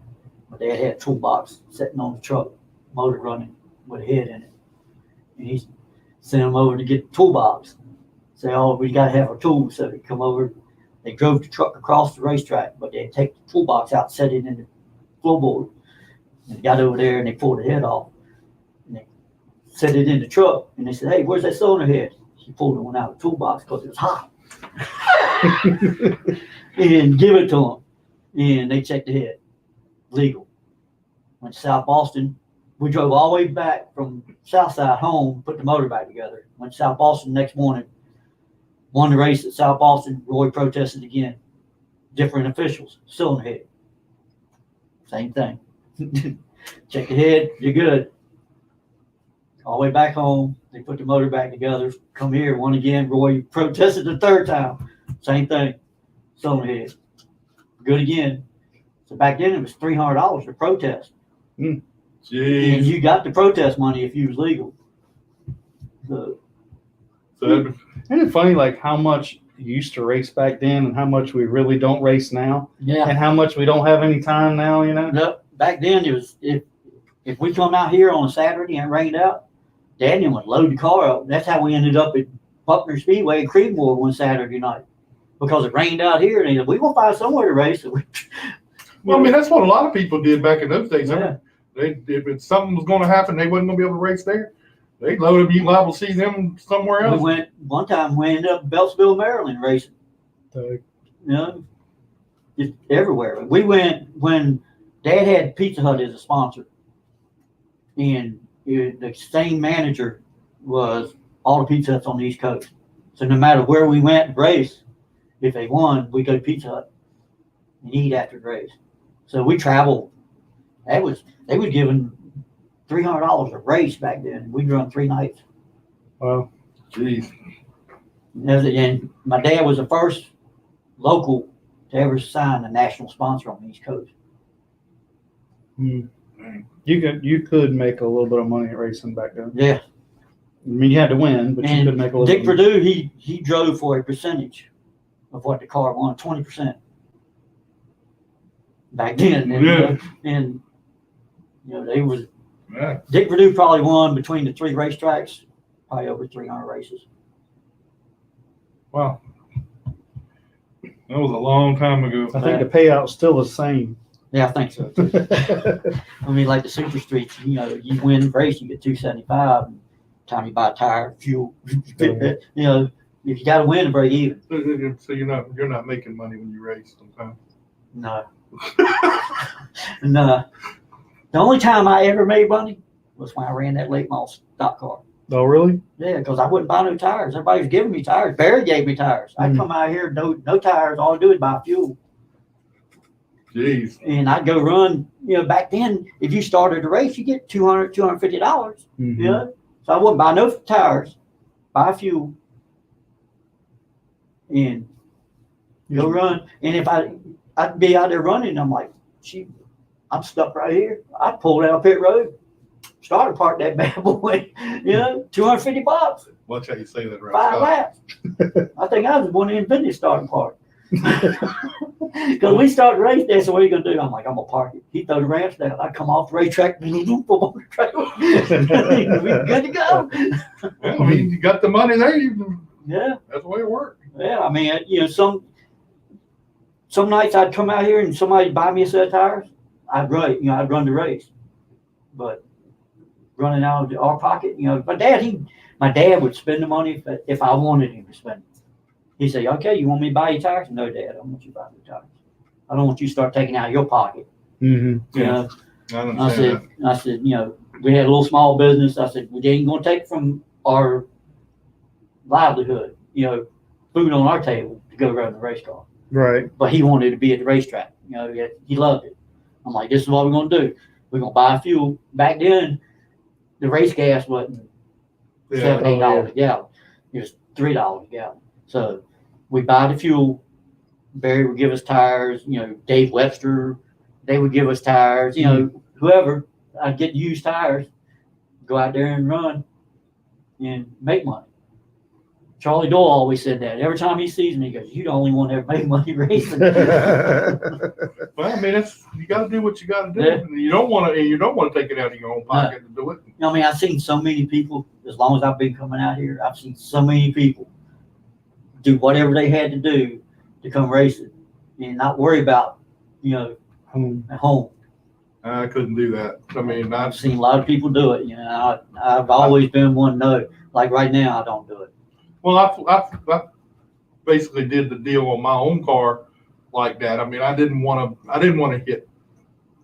My dad had a toolbox sitting on the truck, motor running with a head in it. And he sent him over to get the toolbox. say, oh, we got to have our tools. So they come over. They drove the truck across the racetrack, but they take the toolbox out, set it in the floorboard. And they got over there and they pulled the head off. And they set it in the truck. And they said, hey, where's that cylinder head? He pulled the one out of the toolbox because it was hot. And give it to them. And they checked the head. Legal. Went to South Boston. We drove all the way back from Southside home, put the motor back together. Went to South Boston the next morning. Won the race at South Boston. Roy protested again. Different officials. Cylinder head. Same thing. Check the head. You're good. All the way back home. They put the motor back together. Come here. Won again. Roy protested the third time. Same thing. Cylinder head. Good again. So back then it was $300 to protest. Jeez. And you got the protest money if you was legal. So So Isn't it funny, like how much you used to race back then and how much we really don't race now, yeah. and how much we don't have any time now, you know? No, back then it was if we come out here on a Saturday and it rained out, Daniel would load the car up. That's how we ended up at Buckner Speedway in Creedmoor one Saturday night. Because it rained out here and they said, we're gonna find somewhere to race. well, I mean, that's what a lot of people did back in those days. Yeah. If something was going to happen, they wasn't going to be able to race there. They loaded up. You liable to see them somewhere else. We ended up in Beltsville, Maryland racing. You know, just everywhere. We went when Dad had Pizza Hut as a sponsor, and the same manager was all the Pizza Huts on the East Coast. So no matter where we went to race, if they won, we go to Pizza Hut and eat after the race. So we traveled. They was giving $300 a race back then. We'd run 3 nights. Well, Jeez. And my dad was the first local to ever sign a national sponsor on the East Coast. Dang. you could make a little bit of money at racing back then. Yeah. I mean, you had to win, but you And could make a little Dick bit. Perdue, he drove for a percentage of what the car won, 20% back then. And, Yeah. And they was Yeah. Dick Perdue probably won between the 3 racetracks, probably over 300 races. Wow. That was a long time ago. I think the payout's still the same. Yeah, I think so. Too. I mean, like the super streets, you win the race, you get $275. And time you buy a tire, fuel, if you got to win to break even. So you're not making money when you race sometimes. No. No. The only time I ever made money was when I ran that late model stock car. Oh, really? Yeah, because I wouldn't buy no tires. Everybody was giving me tires. Barry gave me tires. I'd come out here, no tires. All I do is buy fuel. Jeez. And I'd go run. Back then, if you started a race, you get $200, $250. Mhm. So I wouldn't buy no tires, buy fuel, and go run. And if I'd be out there running, I'm like, shoot, I'm stuck right here. I pulled out pit road, started park that bad boy, $250. Watch how you say that right. 5 laps. I think I was the one that invented the starting park. Because we started the race there, so what are you going to do? I'm like, I'm going to park it. He throw the ramps down. I come off the racetrack, we good to go. Well, I mean, you got the money there. Yeah. That's the way it works. Yeah, I mean, some nights I'd come out here and somebody'd buy me a set of tires. I'd run the race. But running out of our pocket, my dad would spend the money if I wanted him to spend it. He'd say, okay, you want me to buy you tires? No, Dad, I don't want you to buy me tires. I don't want you to start taking out of your pocket. Mm-hmm. Yeah. I said, we had a little small business. I said, we ain't going to take from our livelihood, food on our table to go run the race car. Right. But he wanted to be at the racetrack. He loved it. I'm like, this is what we're going to do. We're going to buy fuel. Back then, the race gas wasn't $7, $8 a gallon. It was $3 a gallon. So we buy the fuel. Barry would give us tires. Dave Webster, they would give us tires. Whoever, I'd get used tires, go out there and run and make money. Charlie Doyle always said that. Every time he sees me, he goes, "You the only one that ever made money racing." Well, I mean, you got to do what you got to do. Yeah. You don't want to take it out of your own pocket to do it. I mean, I've seen so many people. As long as I've been coming out here, I've seen so many people do whatever they had to do to come racing and not worry about, at home. I couldn't do that. I mean, I've seen a lot of people do it. I've always been one no. Like right now, I don't do it. well, I basically did the deal on my own car like that. I mean, I didn't want to hit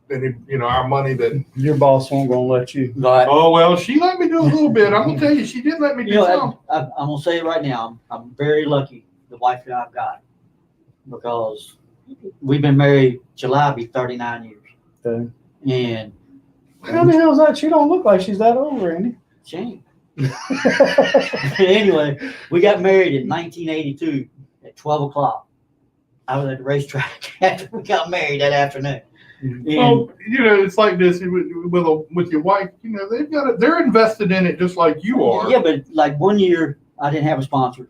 any, our money that. Your boss won't gonna let you. But Oh well, she let me do a little bit. I'm gonna tell you, she did let me do some. I'm gonna say it right now. I'm very lucky the wife that I've got because we've been married. July will be 39 years, Okay. and How the hell is that? She don't look like she's that old, Randy. shame. Anyway, we got married in 1982 at 12 o'clock. I was at the racetrack after we got married that afternoon. And Well, it's like this with your wife. They've got it. They're invested in it just like you are. yeah, but like one year I didn't have a sponsor,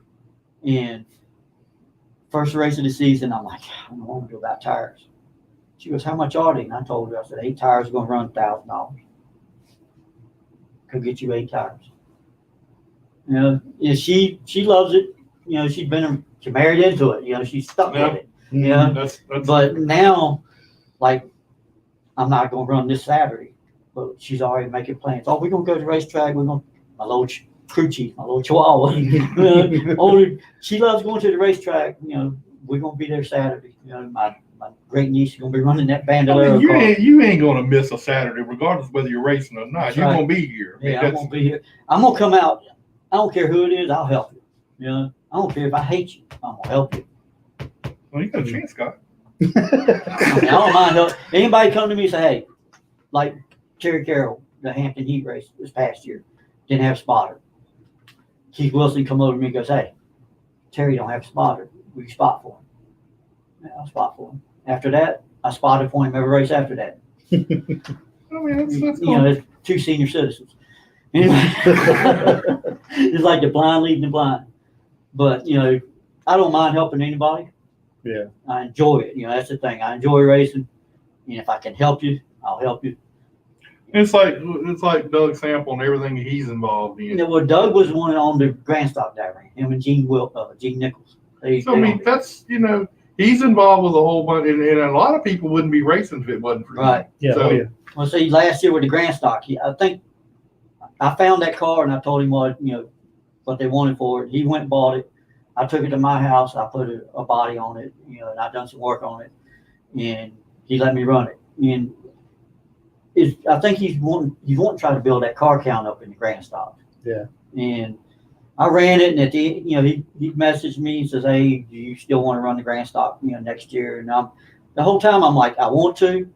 and first race of the season, I'm like, I don't know what to do about tires. She goes, how much are they? And I told her, I said, 8 tires are going to run $1,000. Could get you 8 tires. And she loves it. She married into it. She's stuck Yeah. with it. Yeah. That's But now, like, I'm not going to run this Saturday, but she's already making plans. Oh, we're going to go to the racetrack. My little crew chief, my little chihuahua. She loves going to the racetrack. We're going to be there Saturday. My great niece is going to be running that Bandolero car. you ain't gonna miss a Saturday, regardless whether you're racing or not. That's You're right. gonna be here. Yeah, I'm going to be here. I'm going to come out. I don't care who it is. I'll help you. I don't care if I hate you. I'm going to help you. Well, you got a chance, Scott. I don't mind help. Anybody come to me and say, hey, like Terry Carroll, the Hampton Heat race this past year, didn't have a spotter. Keith Wilson come over to me and goes, hey, Terry don't have a spotter. Will you spot for him? Yeah, I'll spot for him. After that, I spotted for him every race after that. I mean, that's cool. There's 2 senior citizens. Anyway, it's like the blind leading the blind. But, I don't mind helping anybody. Yeah. I enjoy it. That's the thing. I enjoy racing. And if I can help you, I'll help you. It's like Doug Sample and everything he's involved in. Well, Doug was the one on the Grandstock diary. Him and Gene Nichols. That's he's involved with a whole bunch, and a lot of people wouldn't be racing if it wasn't for him. Right. Yeah. So, Yeah. Well, see, last year with the Grandstock, I think I found that car and I told him what they wanted for it. He went and bought it. I took it to my house. I put a body on it, and I done some work on it, and he let me run it. And I think he's wanting to try to build that car count up in the Grandstock. Yeah. And I ran it, and at the he messaged me and says, "Hey, do you still want to run the Grandstock next year?" And the whole time I'm like, I want to,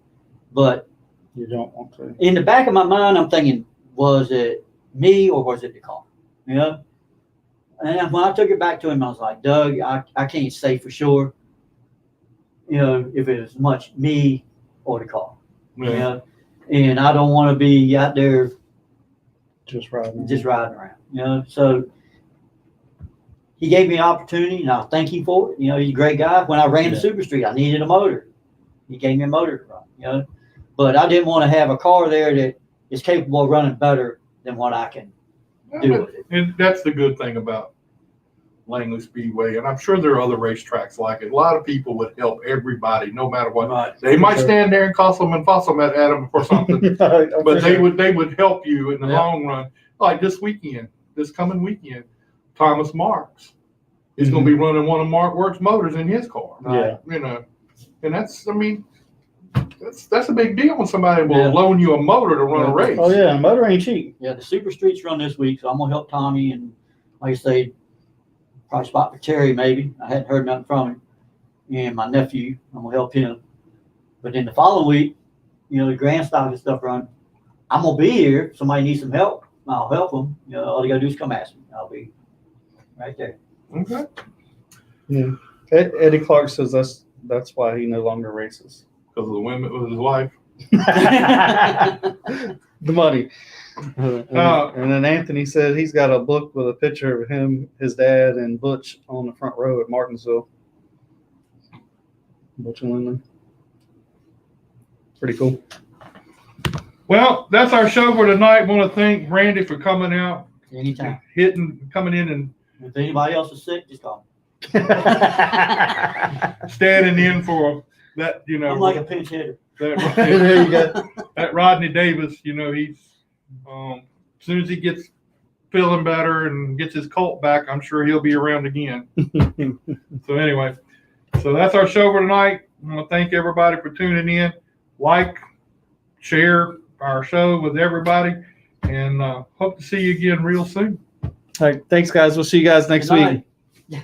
but You don't want to. in the back of my mind, I'm thinking, was it me or was it the car? And when I took it back to him, I was like, Doug, I can't say for sure, if it was much me or the car. yeah. And I don't want to be out there Just riding. around. So he gave me an opportunity, and I thank him for it. He's a great guy. When I ran the Super Street, I needed a motor. He gave me a motor to run. But I didn't want to have a car there that is capable of running better than what I can do with it. And that's the good thing about Langley Speedway, and I'm sure there are other racetracks like it. A lot of people would help everybody, no matter what. Right. They might stand there and cuss them and fuss them at them for something, but they would help you in the long run. Like this coming weekend, Thomas Marks is going to be running one of Mark Works motors in his car. Yeah. And that's a big deal when somebody will loan you a motor to run a race. Oh yeah, motor ain't cheap. Yeah, the Super Streets run this week, so I'm gonna help Tommy and, like I say, probably spot for Terry maybe. I hadn't heard nothing from him, and my nephew. I'm gonna help him. But then the following week, the Grandstock and stuff run. I'm gonna be here. If somebody needs some help, I'll help them. All they gotta do is come ask me. I'll be right there. Okay. Yeah. Eddie Clark says that's why he no longer races. Because of the women with his wife. The money. And then Anthony said he's got a book with a picture of him, his dad, and Butch on the front row at Martinsville. Butch and Leland. Pretty cool. Well, that's our show for tonight. Want to thank Randy for coming out, Anytime. coming in, and If anybody else is sick, just call standing in for that, I'm like a pinch hitter. that, There you go. that Rodney Davis, he's as soon as he gets feeling better and gets his colt back, I'm sure he'll be around again. So anyway, so that's our show for tonight. I want to thank everybody for tuning in. Like, share our show with everybody, and hope to see you again real soon. All right, thanks, guys. We'll see you guys next Good night. week.